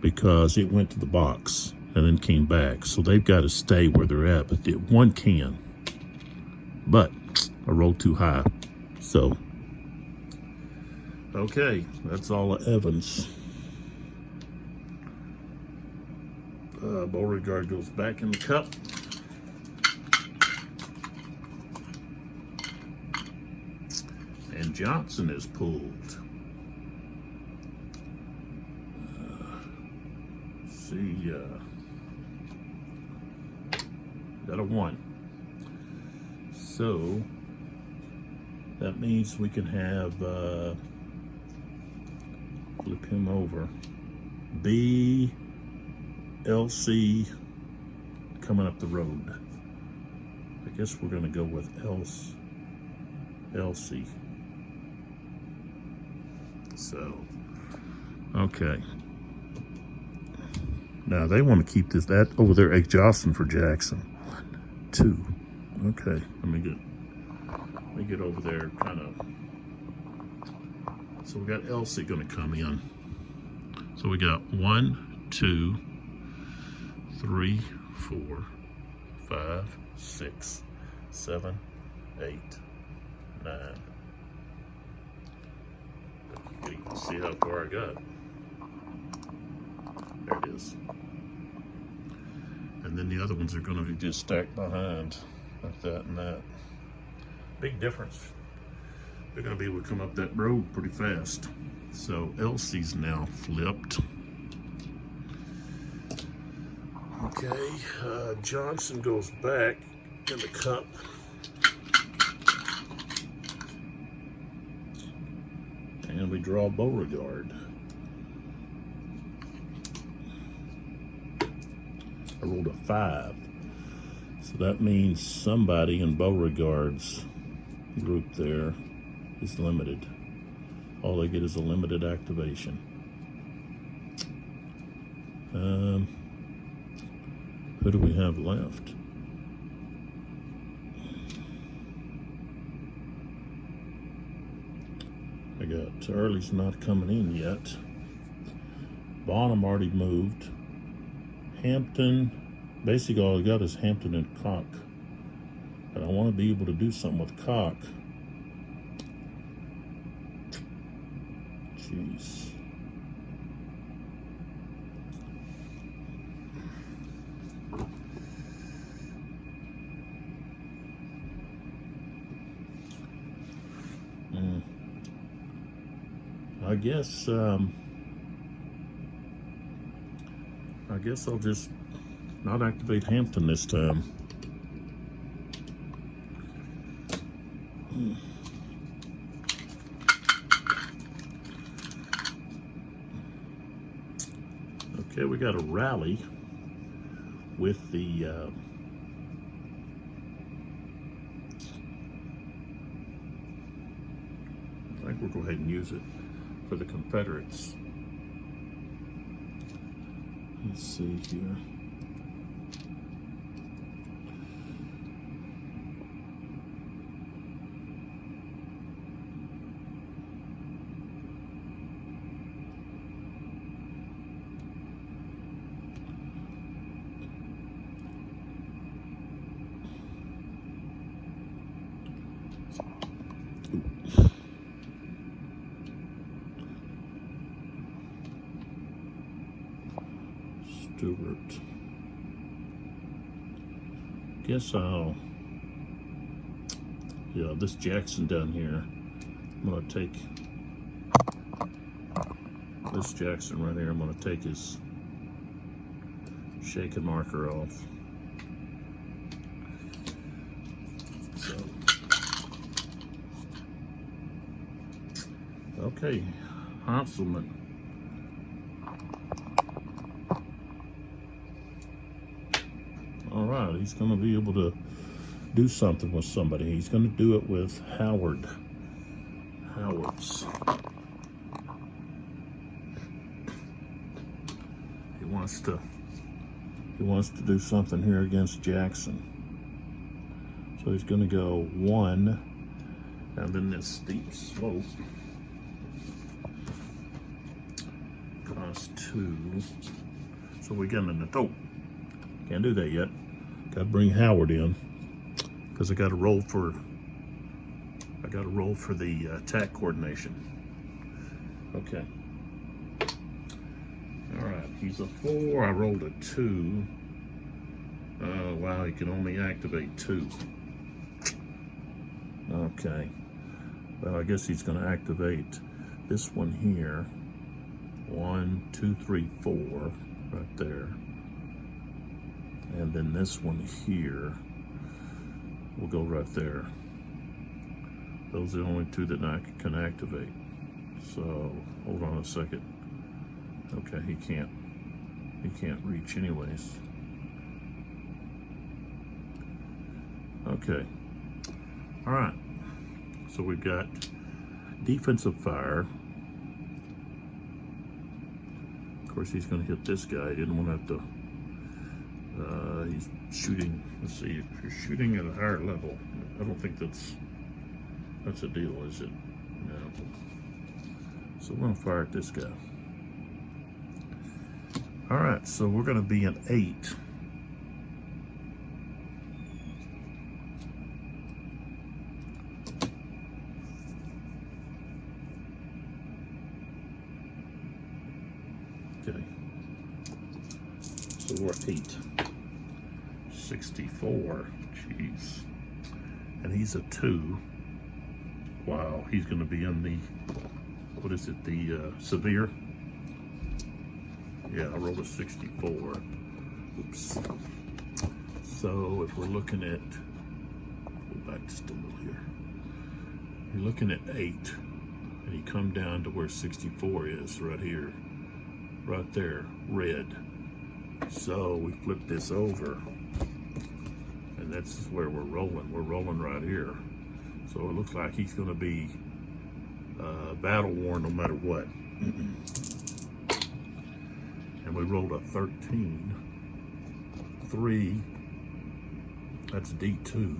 because it went to the box and then came back. So they've got to stay where they're at, but one can. But I rolled too high, so. Okay, that's all of Evans. Beauregard goes back in the cup. And Johnson is pulled. Got a 1. So that means we can have flip him over. B, LC coming up the road. I guess we're going to go with LC. So, okay. Now they want to keep that over there exhausting for Jackson. 1, 2. Okay, let me get over there kind of. So we got LC going to come in. So we got 1, 2, 3, 4, 5, 6, 7, 8, 9. You can see how far I got. There it is. And then the other ones are going to be just stacked behind, like that and that. Big difference. They're going to be able to come up that road pretty fast. So LC's now flipped. Okay, Johnson goes back in the cup. And we draw Beauregard. I rolled a 5. So that means somebody in Beauregard's group there is limited. All they get is a limited activation. Who do we have left? I got Early's not coming in yet. Bonham already moved. Hampton, basically all I got is Hampton and Cock. But I want to be able to do something with Cock. Jeez. I guess I'll just not activate Hampton this time. Okay, we got a rally with the I think we'll go ahead and use it for the Confederates. Let's see here. Stewart. Guess I'll, this Jackson down here, I'm gonna take this Jackson right here, I'm gonna take his shaken marker off. So, okay, Hanselman. All right, he's going to be able to do something with somebody. He's going to do it with Howard. Howard's. He wants to do something here against Jackson. So he's going to go 1, and then this steep slope. Cost 2. So we get in the dope. Can't do that yet. Got to bring Howard in because I got to roll for the attack coordination. Okay. All right. He's a 4. I rolled a 2. Wow. He can only activate 2. Okay. Well, I guess he's going to activate this one here. 1, 2, 3, 4, right there. And then this one here will go right there. Those are the only 2 that I can activate. So, hold on a second. Okay, he can't. He can't reach anyways. Okay. All right. So we've got defensive fire. Of course, he's going to hit this guy. He didn't want to have to. He's shooting. Let's see. If you're shooting at a higher level, I don't think that's a deal, is it? No. So we're going to fire at this guy. All right. So we're going to be an 8. Okay. So we're 8. 64. Jeez. And he's a 2. Wow. He's going to be in the, what is it? The severe. Yeah, I rolled a 64. Oops. So if we're looking at, go back just a little here. You're looking at 8, and you come down to where 64 is, right here. Right there, red. So we flip this over, and that's where we're rolling. We're rolling right here. So it looks like he's going to be battle worn no matter what. And we rolled a 13. 3. That's D2.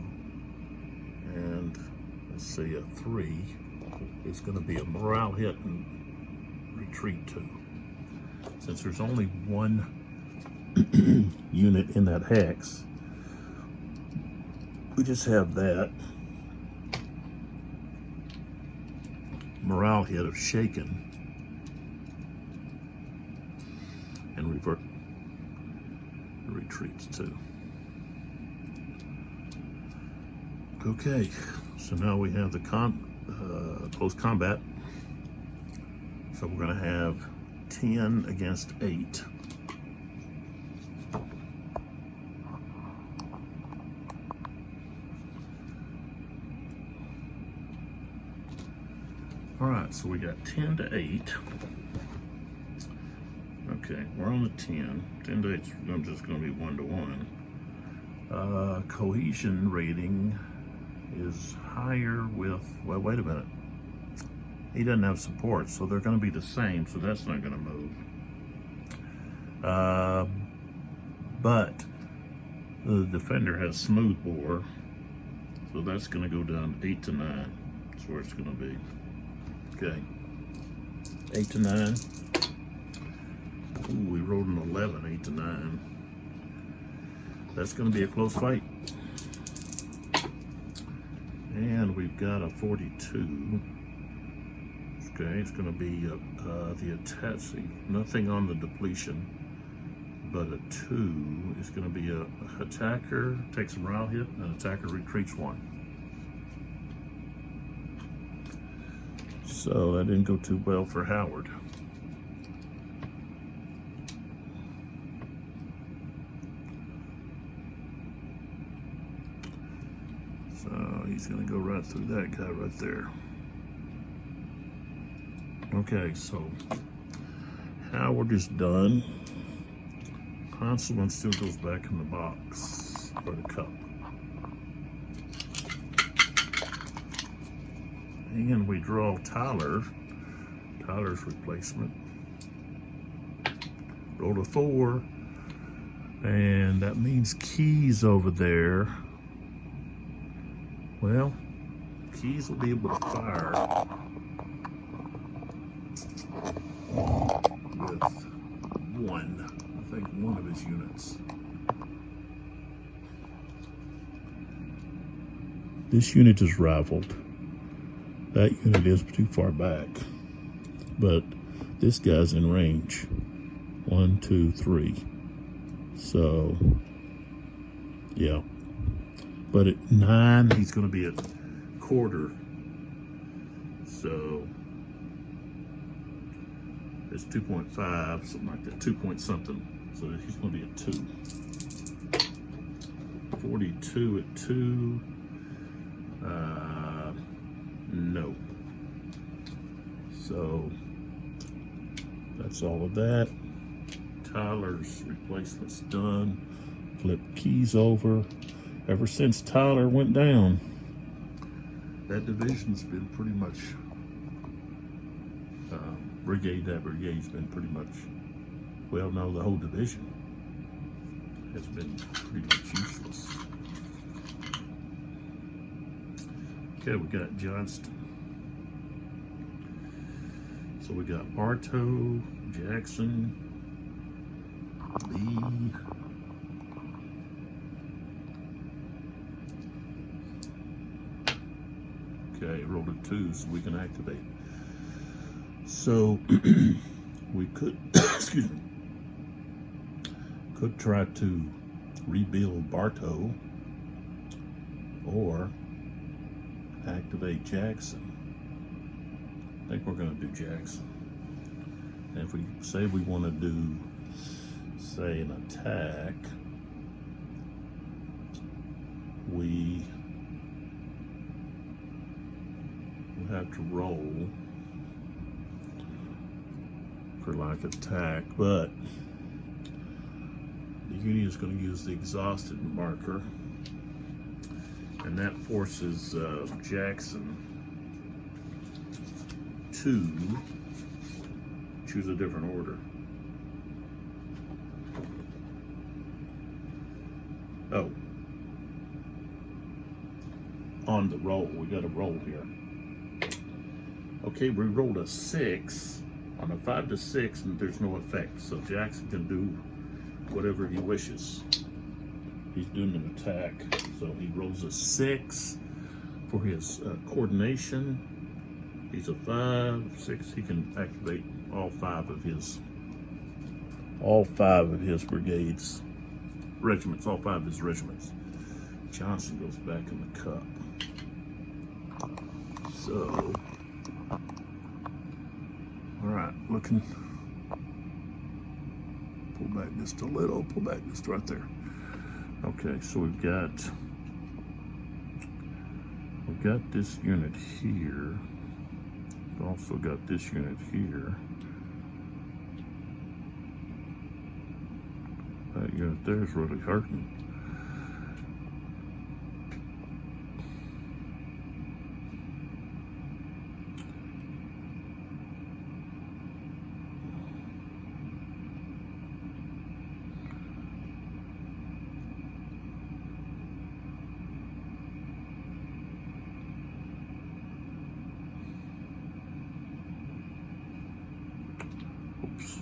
And let's see, a 3 is going to be a morale hit and retreat 2. Since there's only one unit in that hex, we just have that morale hit of shaken and revert retreats 2. Okay, so now we have the close combat. So we're going to have 10 against 8. All right, so we got 10 to 8. Okay, we're on the 10. 10 to 8 is just going to be 1 to 1. Cohesion rating is higher with, well, wait a minute. He doesn't have support, so they're going to be the same, so that's not going to move. But the defender has smooth bore, so that's going to go down 8 to 9. That's where it's going to be. Okay. 8 to 9. Ooh, we rolled an 11, 8 to 9. That's going to be a close fight. And we've got a 42. Okay, it's going to be the attack. See, nothing on the depletion, but a 2 is going to be a attacker takes a morale hit, and attacker retreats 1. So that didn't go too well for Howard. So he's going to go right through that guy right there. Okay, so Howard is done. Consulate still goes back in the box, or the cup. And we draw Tyler. Tyler's replacement. Rolled a 4. And that means Keys over there. Well, Keys will be able to fire with 1. I think one of his units. This unit is rivaled. That unit is too far back. But this guy's in range. 1, 2, 3. So, yeah. But at 9, he's going to be at quarter. So, it's 2.5, something like that. 2 point something. So he's going to be at 2. 42 at 2. No. So that's all of that. Tyler's replacement's done. Flip keys over. Ever since Tyler went down, that division's been pretty much, that brigade's been pretty much, well, no, the whole division has been pretty much useless. Okay, we got Johnston. So we got Bartow, Jackson, Lee, okay, rolled a 2 so we can activate. So we could, excuse me, could try to rebuild Bartow or activate Jackson. I think we're going to do Jackson. And if we say we want to do, say, an attack, we will have to roll for like attack, but the Union is going to use the exhausted marker, and that forces Jackson to choose a different order. Oh, on the roll, we got a roll here. Okay, we rolled a 6 on a 5 to 6, and there's no effect, so Jackson can do whatever he wishes. He's doing an attack, so he rolls a 6 for his coordination. He's a 5, 6. He can activate all five of his brigades, regiments, all 5 of his regiments. Johnson goes back in the cup. So, all right, looking. Pull back just a little. Pull back just right there. Okay, so we've got this unit here. We've also got this unit here. That unit there is really hurting. Oops.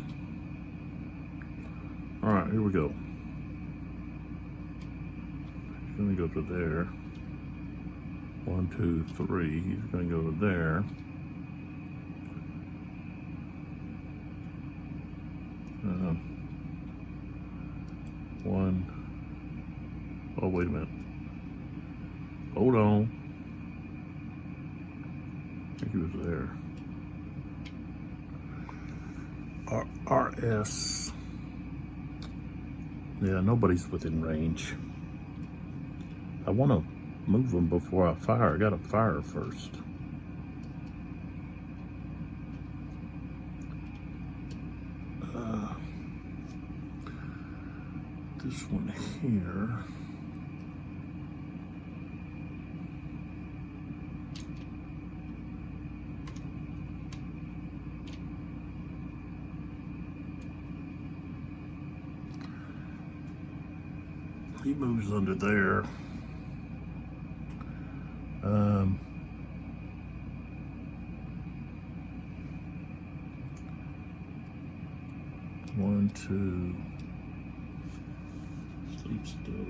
All right, here we go. He's going to go to there. 1, 2, 3. He's going to go to there. One. Oh, wait a minute. Hold on. I think he was there. RS. Yeah, nobody's within range. I want to move them before I fire. I got to fire first. This one here. He moves under there. 1, 2. Sleep still.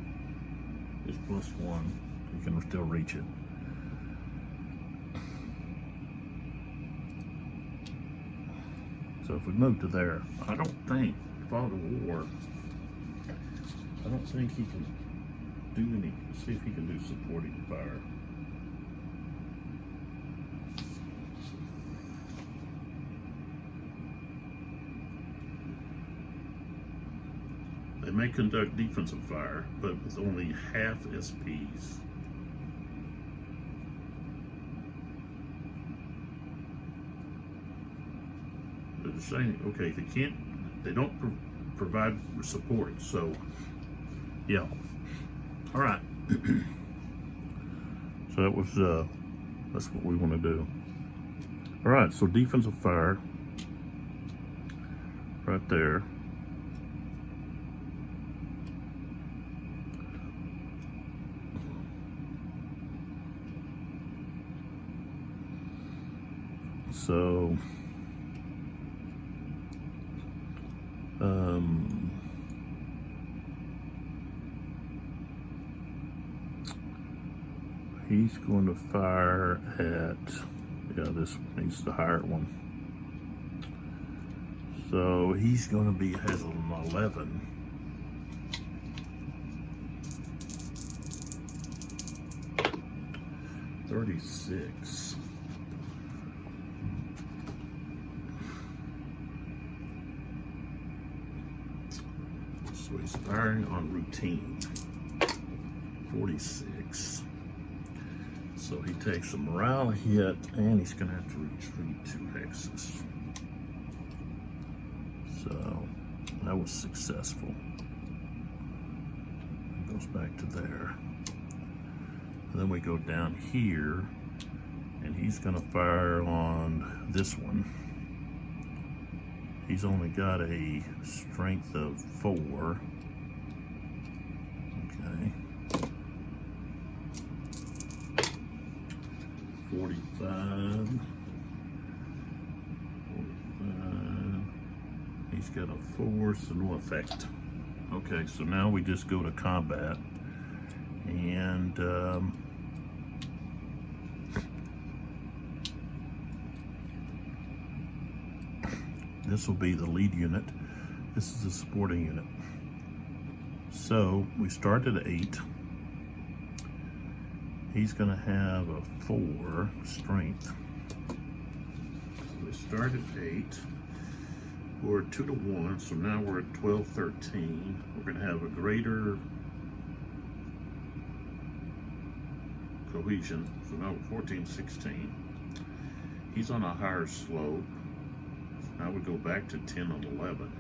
It's +1. You can still reach it. So if we move to there, I don't think Fog of War. I don't think he can do any. See if he can do supporting fire. They may conduct defensive fire, but with only half SPs. They're saying, okay, they don't provide support. So, yeah. All right. So that was, that's what we want to do. All right, so defensive fire right there. So, he's going to fire at, yeah, this needs the higher one. So he's going to be, has an 11. .36. So he's firing on routine. 46. So he takes a morale hit, and he's going to have to retreat 2 hexes. So that was successful. It goes back to there. And then we go down here, and he's going to fire on this one. He's only got a strength of 4. Okay. 45. He's got a 4, so no effect. Okay, so now we just go to combat. And this will be the lead unit. This is the supporting unit. So we start at 8. He's going to have a 4 strength. So we start at 8. We're 2 to 1, so now we're at 12, 13. We're going to have a greater cohesion, so now we're 14, 16. He's on a higher slope, so now we go back to 10 and 11.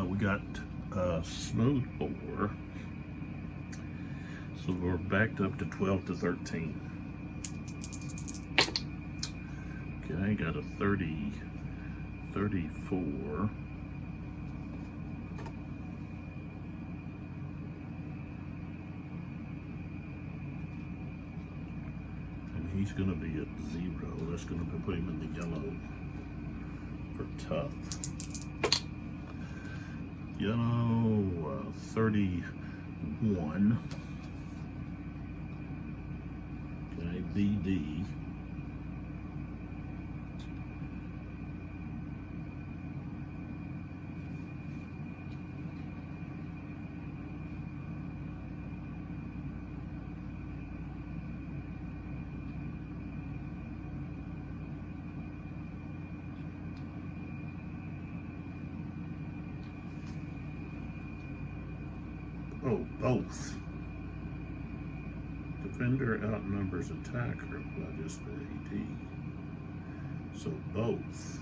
We got smooth bore, so we're backed up to 12 to 13. Okay, got a 30, 34. He's going to be at 0. That's going to put him in the yellow for tough. Yellow, 31. Okay, BD. Oh, both. Defender outnumbers attacker by just the AD. So both.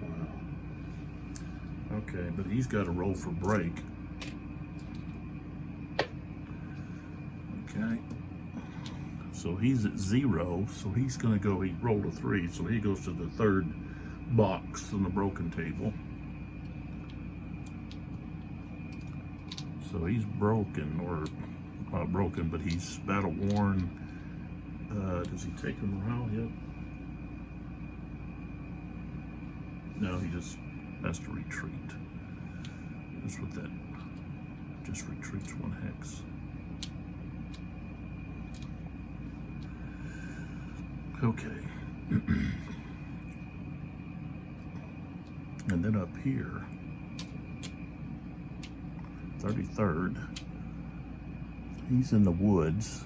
Wow. Okay, but he's got to roll for break. Okay. So he's at 0, so he's going to go, he rolled a 3, so he goes to the 3rd box on the broken table. So he's broken, or not broken, but he's battle worn. Does he take a morale hit? No, he just has to retreat. Just with that, just retreats 1 hex. Okay. And then up here, 33rd, he's in the woods.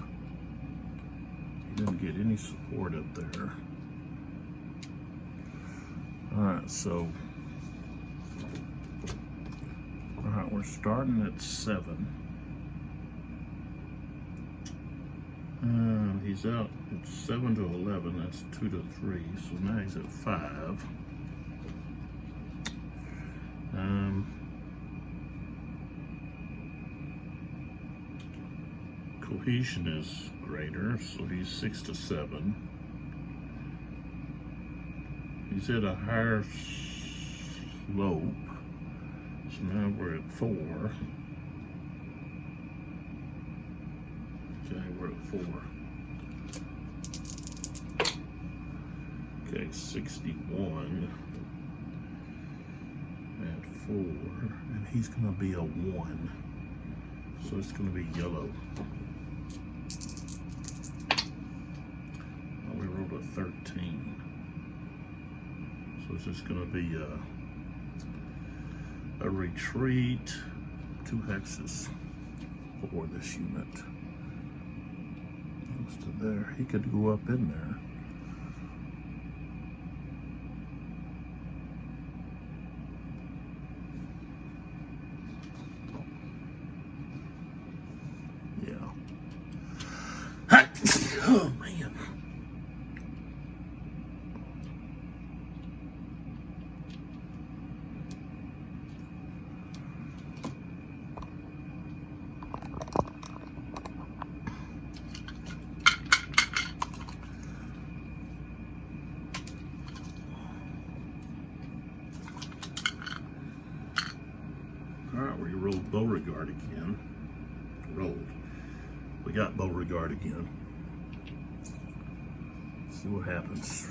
He didn't get any support up there. Alright, so, alright, we're starting at 7. He's out at 7 to 11. That's 2 to 3. So now he's at 5. Cohesion is greater, so he's 6 to 7. He's at a higher slope, so now we're at 4. Okay, we're at 4. Okay, 61 at 4, and he's going to be a 1, so it's going to be yellow. Oh, we rolled a 13, so it's just going to be a retreat, 2 hexes for this unit. Goes to there. He could go up in there. Oh man. All right, we rolled Beauregard again. We got Beauregard again. See what happens.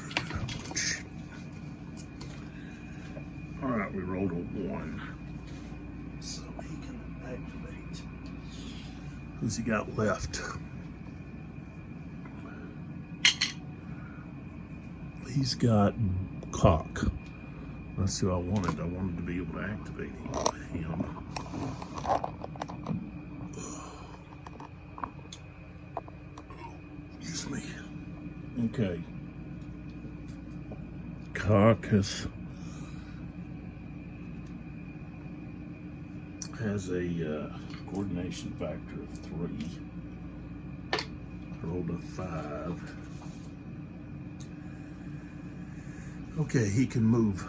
All right, we rolled a 1. So he can activate. Who's he got left? He's got Cock. That's who I wanted. I wanted to be able to activate him. Excuse me. Okay. Cock has a coordination factor of 3. I rolled a 5. Okay, he can move.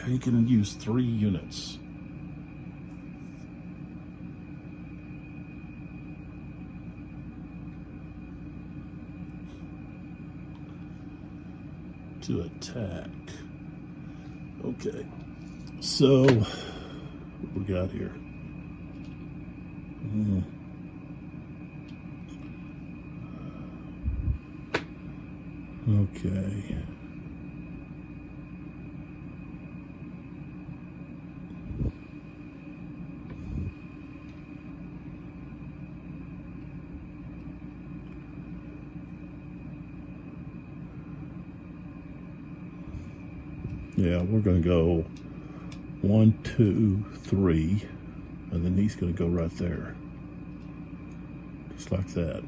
He can use 3 units. To attack. Okay, so what we got here? Okay. Yeah, we're going to go 1, 2, 3, and then he's going to go right there. Just like that.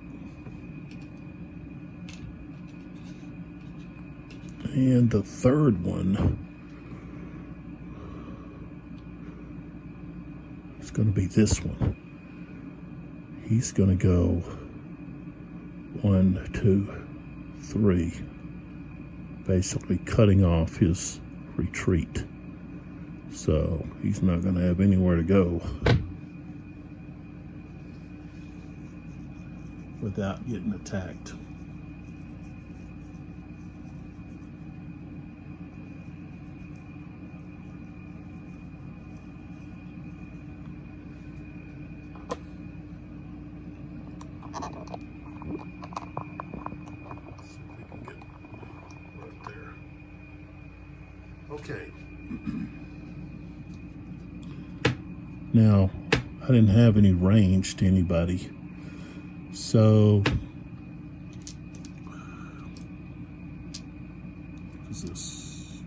And the third one is going to be this one. He's going to go 1, 2, 3, basically cutting off his retreat. So he's not going to have anywhere to go without getting attacked. Okay. Now, I didn't have any range to anybody, so what is this?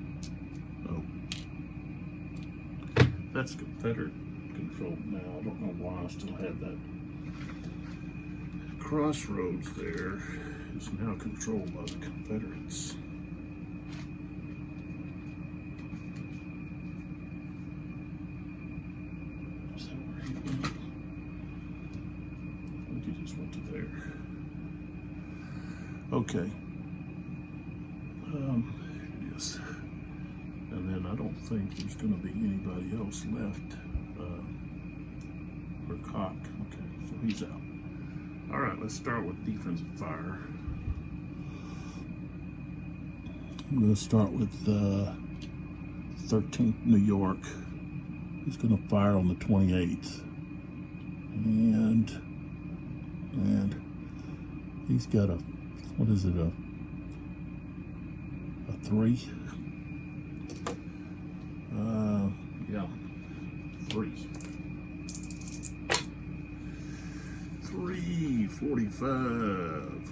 Oh, that's Confederate controlled now. I don't know why I still have that. Crossroads there is now controlled by the Confederates. He just went to there. Okay. Here it is. And then I don't think there's going to be anybody else left for Cock. Okay, so he's out. All right, let's start with defensive fire. I'm going to start with 13th New York. He's going to fire on the 28th. And he's got a, what is it, a 3? Yeah, 3. 345.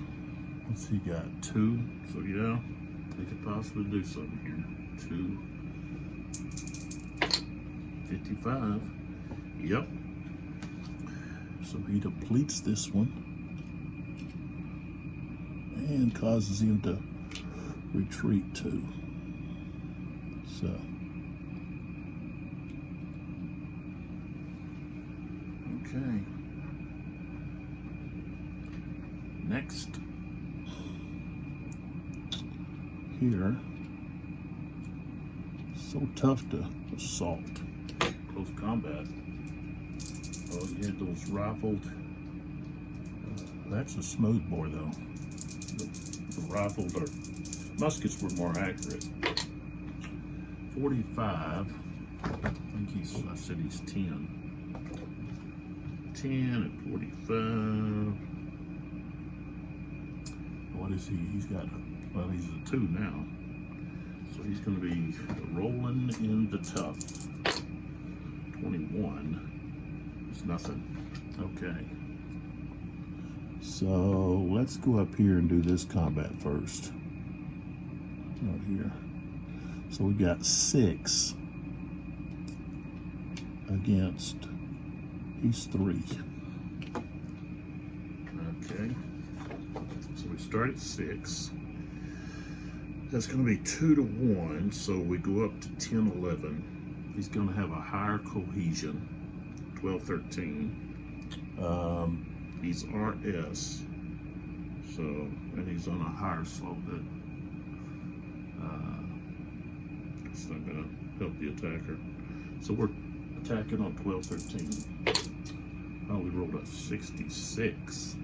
What's he got? 2. So yeah, he could possibly do something here. 255. Yep. So he depletes this one and causes him to retreat too. So okay. Next here, so tough to assault. Close combat. Oh, you had those rifled. That's a smooth bore though. The rifled or muskets were more accurate. 45. I think I said he's 10. 10 at 45. What is he? He's got, well, he's a 2 now. So he's going to be rolling in the tough. 21 is nothing. Okay. So let's go up here and do this combat first. Right here. So we got 6 against, he's 3. Okay. So we start at 6. That's going to be 2 to 1. So we go up to 10, 11. He's going to have a higher cohesion, 12, 13. He's RS, so, and he's on a higher slope that it's not going to help the attacker. So we're attacking on 12, 13. Oh, we rolled a 66.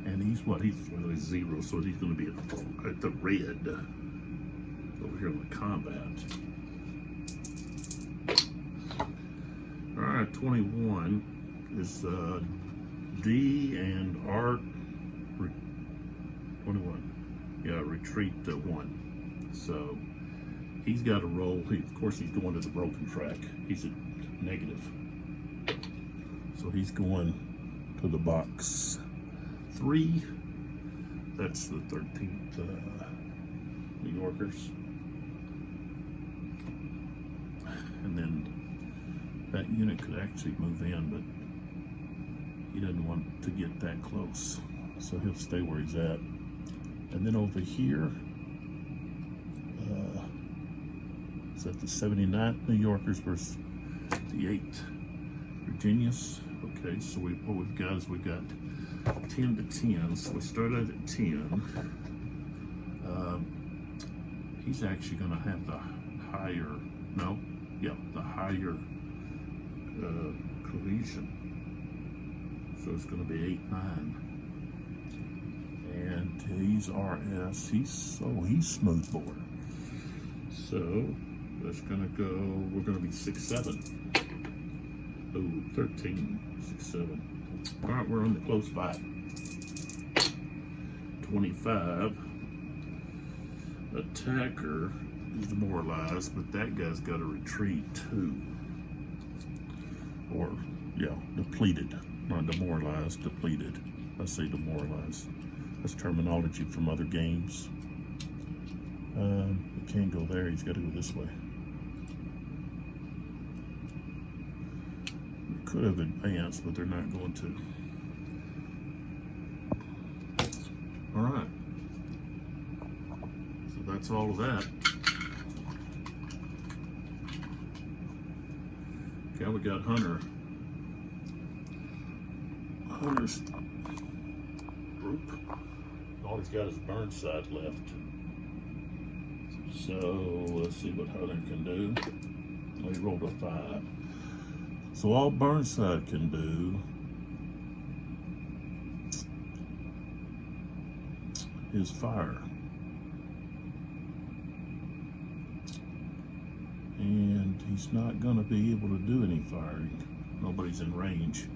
And he's what? He's really 0, so he's going to be at the red over here in the combat. All right, 21 is D and Art. 21, yeah, retreat to 1. So he's got to roll. Of course, he's going to the broken track. He's at negative. So he's going to the box 3. That's the 13th New Yorkers. And then that unit could actually move in, but he doesn't want to get that close. So he'll stay where he's at. And then over here, is that the 79th New Yorkers versus the 8th Virginias? Okay, so what we've got is we've got 10 to 10. So we started at 10. He's actually going to have the higher, the higher cohesion. So it's going to be 8, 9. And he's RS. He's smooth bore. So that's going to go, we're going to be 6, 7. Oh, 13, 6, 7. All right, we're on the close fight. 25. Attacker is demoralized, but that guy's got to retreat too. Or, yeah, depleted. Not demoralized, depleted. I say demoralized. That's terminology from other games. He can't go there, he's got to go this way. They could have advanced, but they're not going to. All right. So that's all of that. Okay, we got Hunter. Hunter's regroup. All he's got is Burnside left. So let's see what Hunter can do. Oh, he rolled a 5. So all Burnside can do is fire. And he's not going to be able to do any firing. Nobody's in range.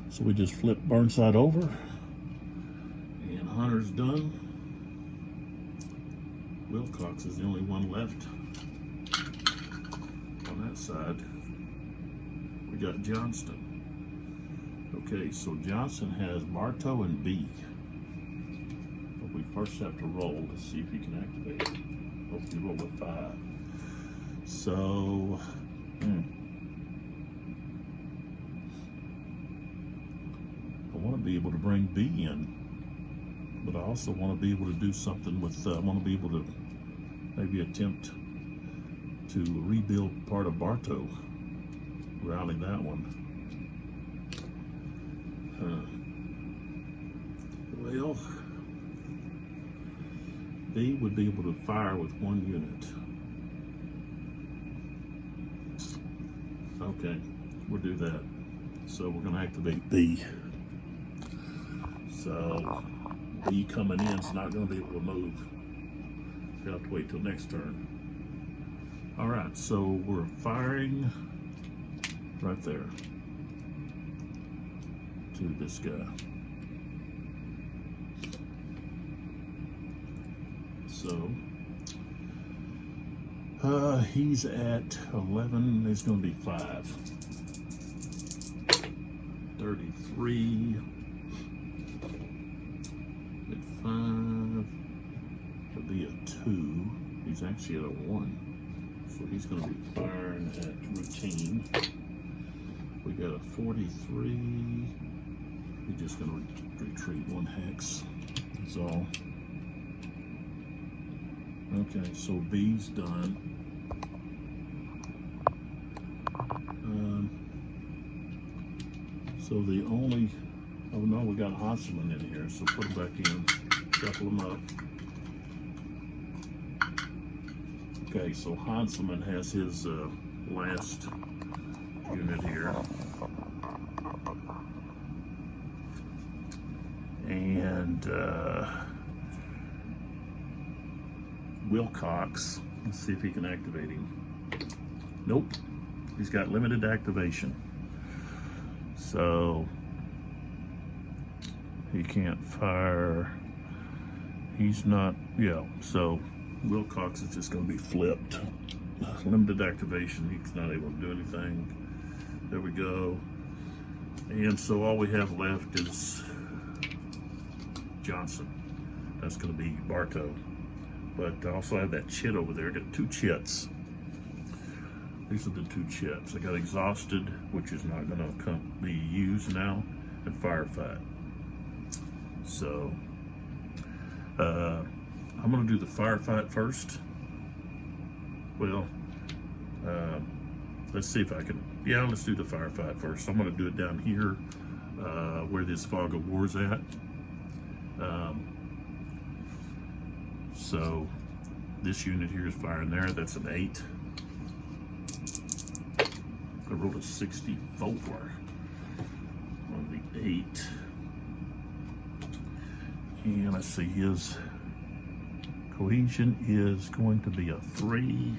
So we just flip Burnside over. And Hunter's done. Wilcox is the only one left on that side. We got Johnston. Okay, so Johnson has Bartow and B. But we first have to roll to see if he can activate it. Hope he rolled a 5. So, I want to be able to bring B in, but I also want to be able to do something with, I want to be able to maybe attempt to rebuild part of Bartow, rally that one. Well, B would be able to fire with 1 unit. Okay, we'll do that. So we're going to activate B. So B coming in is not going to be able to move. We'll have to wait till next turn. All right, so we're firing right there to this guy. So he's at 11, it's going to be 5. 33. At 5. It'll be a 2. He's actually at a 1. So he's going to be firing at routine. We got a 43. We're just going to retreat 1 hex. That's all. Okay, so B's done. So the only, oh no, we got Hanselman in here, so put him back in, shuffle him up. Okay, so Hanselman has his last unit here. And Wilcox, let's see if he can activate him. Nope, he's got limited activation. So he can't fire. He's not, yeah, so Wilcox is just going to be flipped. Limited activation, he's not able to do anything. There we go. And so all we have left is Johnson. That's going to be Bartow. But I also have that chit over there. I got 2 chits. These are the 2 chits. I got Exhausted, which is not going to be used now, and Firefight. So I'm going to do the Firefight first. Well, let's see if I can. Yeah, let's do the Firefight first. I'm going to do it down here where this Fog of War's at. So this unit here is firing there. That's an 8. I rolled a 64 on the 8. And let's see, his cohesion is going to be a 3.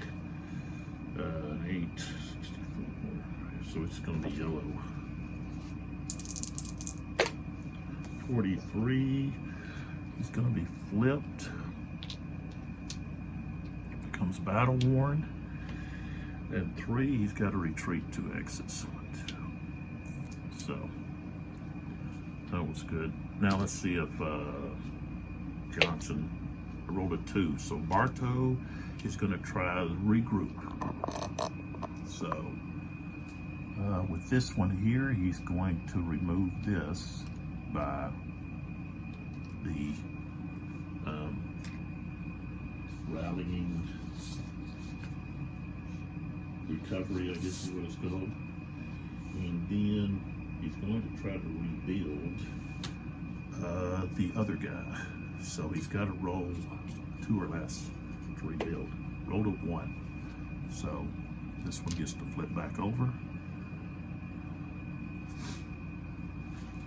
8, 64. So it's going to be yellow. 43. He's going to be flipped. Becomes battle worn. And 3, he's got to retreat 2 exits. 1, 2. So that was good. Now let's see if Johnson rolled a 2. So Bartow is going to try to regroup. So with this one here, he's going to remove this by the rallying recovery, I guess is what it's called. And then he's going to try to rebuild the other guy. So he's got to roll 2 or less to rebuild. Roll to 1. So this one gets to flip back over.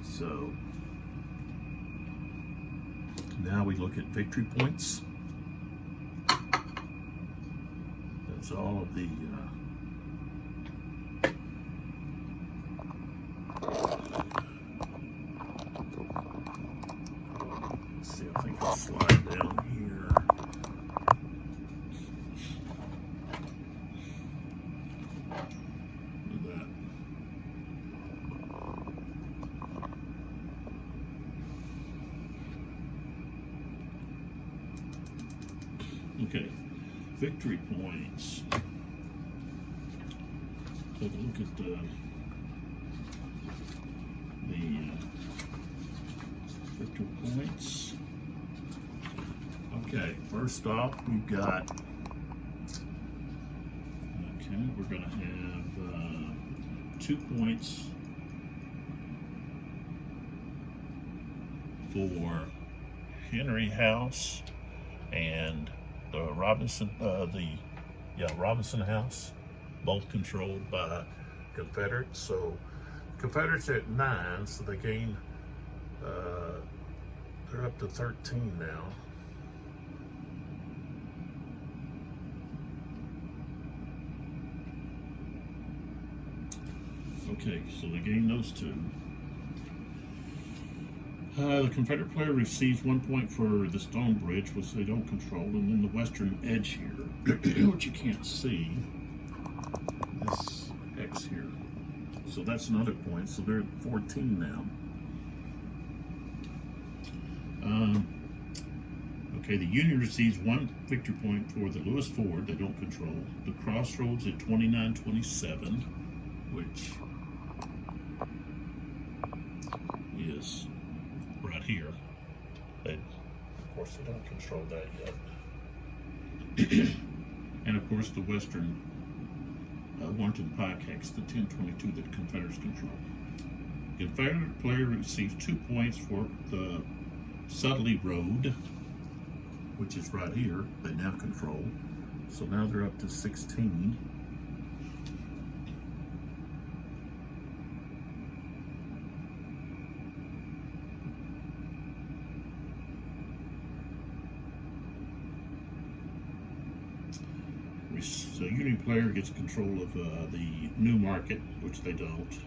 So now we look at victory points. That's all of the let's see, I think I'll slide down here. Look at that. Okay, victory points. Take a look at the victory points. Okay, first off, we've got, okay, we're going to have 2 points for Henry House and the Robinson, Robinson House, both controlled by Confederates. So Confederates are at 9, so they gain, they're up to 13 now. Okay, so they gain those 2. The Confederate player receives 1 point for the stone bridge, which they don't control, and then the western edge here, which you can't see, this X here. So that's another point, so they're at 14 now. Okay, the Union receives 1 victory point for the Lewis Ford, they don't control. The Crossroads at 29-27, which is right here. Of course, they don't control that yet. And of course, the western Warrenton Pike Hex, the 1022 that Confederates control. Confederate player receives 2 points for the Sudley Road, which is right here, they now control. So now they're up to 16. So Union player gets control of the New Market, which they don't.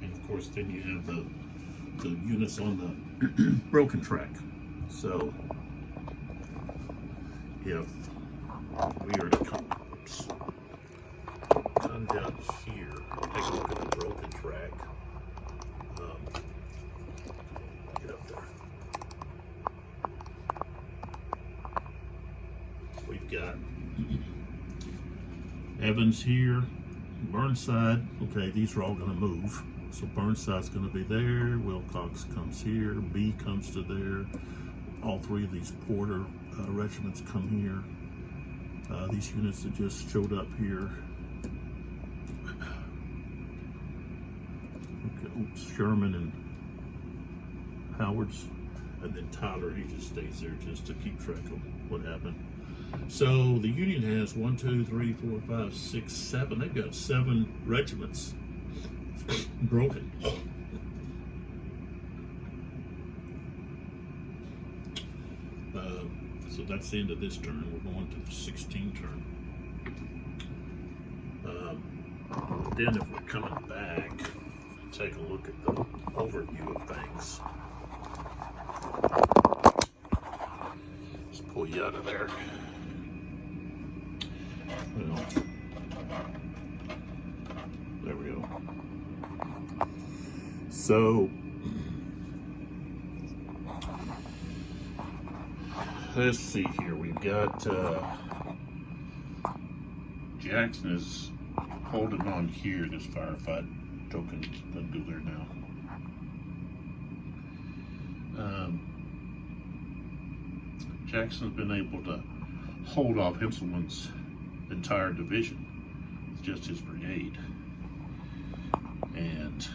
And of course, then you have the units on the broken track. So if we are to come down here, take a look at the broken track. Get up there. We've got Evans here, Burnside. Okay, these are all going to move. So Burnside's going to be there. Wilcox comes here. B comes to there. All 3 of these Porter regiments come here. These units that just showed up here. Okay, oops, Sherman and Howard's. And then Tyler, he just stays there just to keep track of what happened. So the Union has 1, 2, 3, 4, 5, 6, 7. They've got 7 regiments broken. So that's the end of this turn. We're going to the 16 turn. Then if we're coming back, take a look at the overview of things. Let's pull you out of there. Well, there we go. So let's see here. We've got Jackson is holding on here. This firefight token doesn't go there now. Jackson's been able to hold off Heselman's entire division with just his brigade. And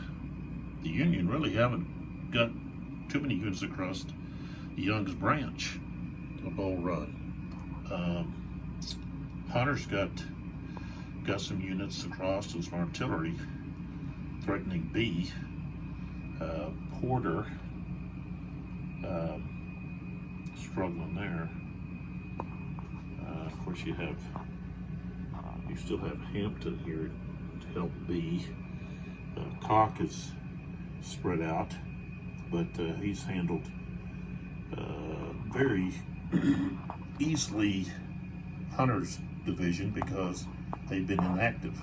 the Union really haven't got too many units across the Young's branch of Bull Run. Hunter's got some units across, some artillery threatening B. Porter struggling there. Of course, you still have Hampton here to help B. Cock is spread out, but he's handled very easily Hunter's division because they've been inactive.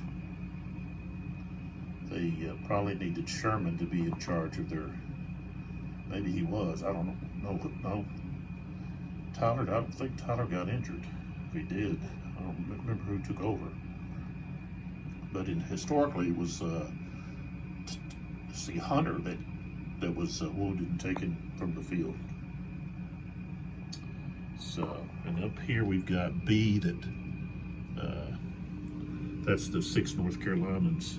They probably needed Sherman to be in charge of their, maybe he was, I don't know. No, Tyler, I don't think Tyler got injured. If he did, I don't remember who took over. But historically, it was Hunter that was wounded and taken from the field. So, and up here we've got B that's the 6th North Carolinians.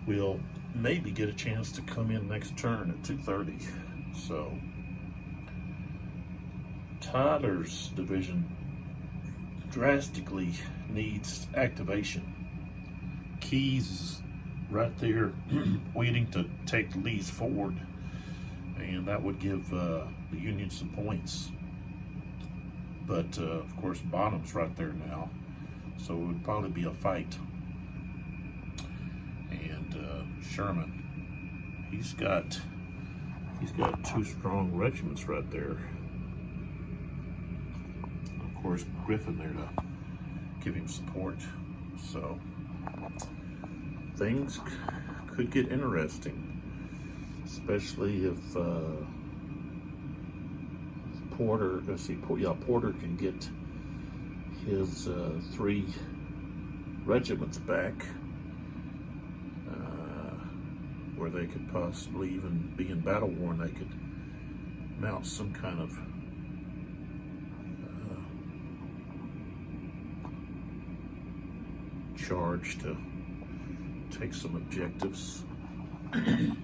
Will maybe get a chance to come in next turn at 2:30. So Tyler's division drastically needs activation. Keys is right there waiting to take Lee's forward, and that would give the Union some points. But of course Bonham's right there now, so it would probably be a fight. And Sherman, he's got 2 strong regiments right there. Of course Griffin there to give him support. So things could get interesting, especially if Porter, Porter can get his 3 regiments back, where they could possibly even be in battle worn. They could mount some kind of charge to take some objectives. And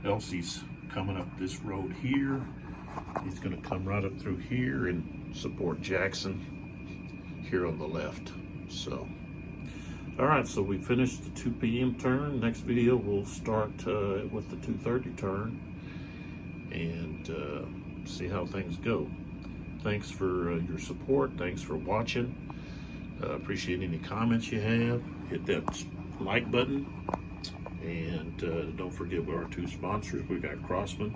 Elsie's coming up this road here. He's going to come right up through here and support Jackson here on the left. So, all right, so we finished the 2 p.m. turn. Next video we'll start with the 2:30 turn and see how things go. Thanks for your support. Thanks for watching. Appreciate any comments you have. Hit that like button. And don't forget our 2 sponsors. We got Crossman.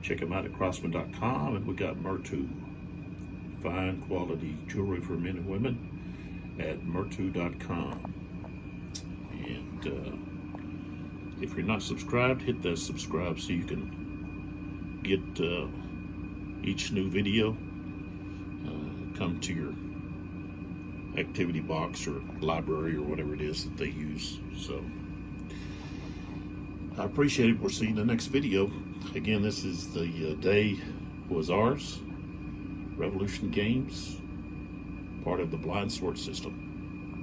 Check them out at crossman.com. And we got Mertu. Fine quality jewelry for men and women at mertu.com. And if you're not subscribed, hit that subscribe so you can get each new video come to your activity box or library or whatever it is that they use. So I appreciate it. We'll see you in the next video. Again, this is the Day Was Ours Revolution Games, part of the Blind Sword system.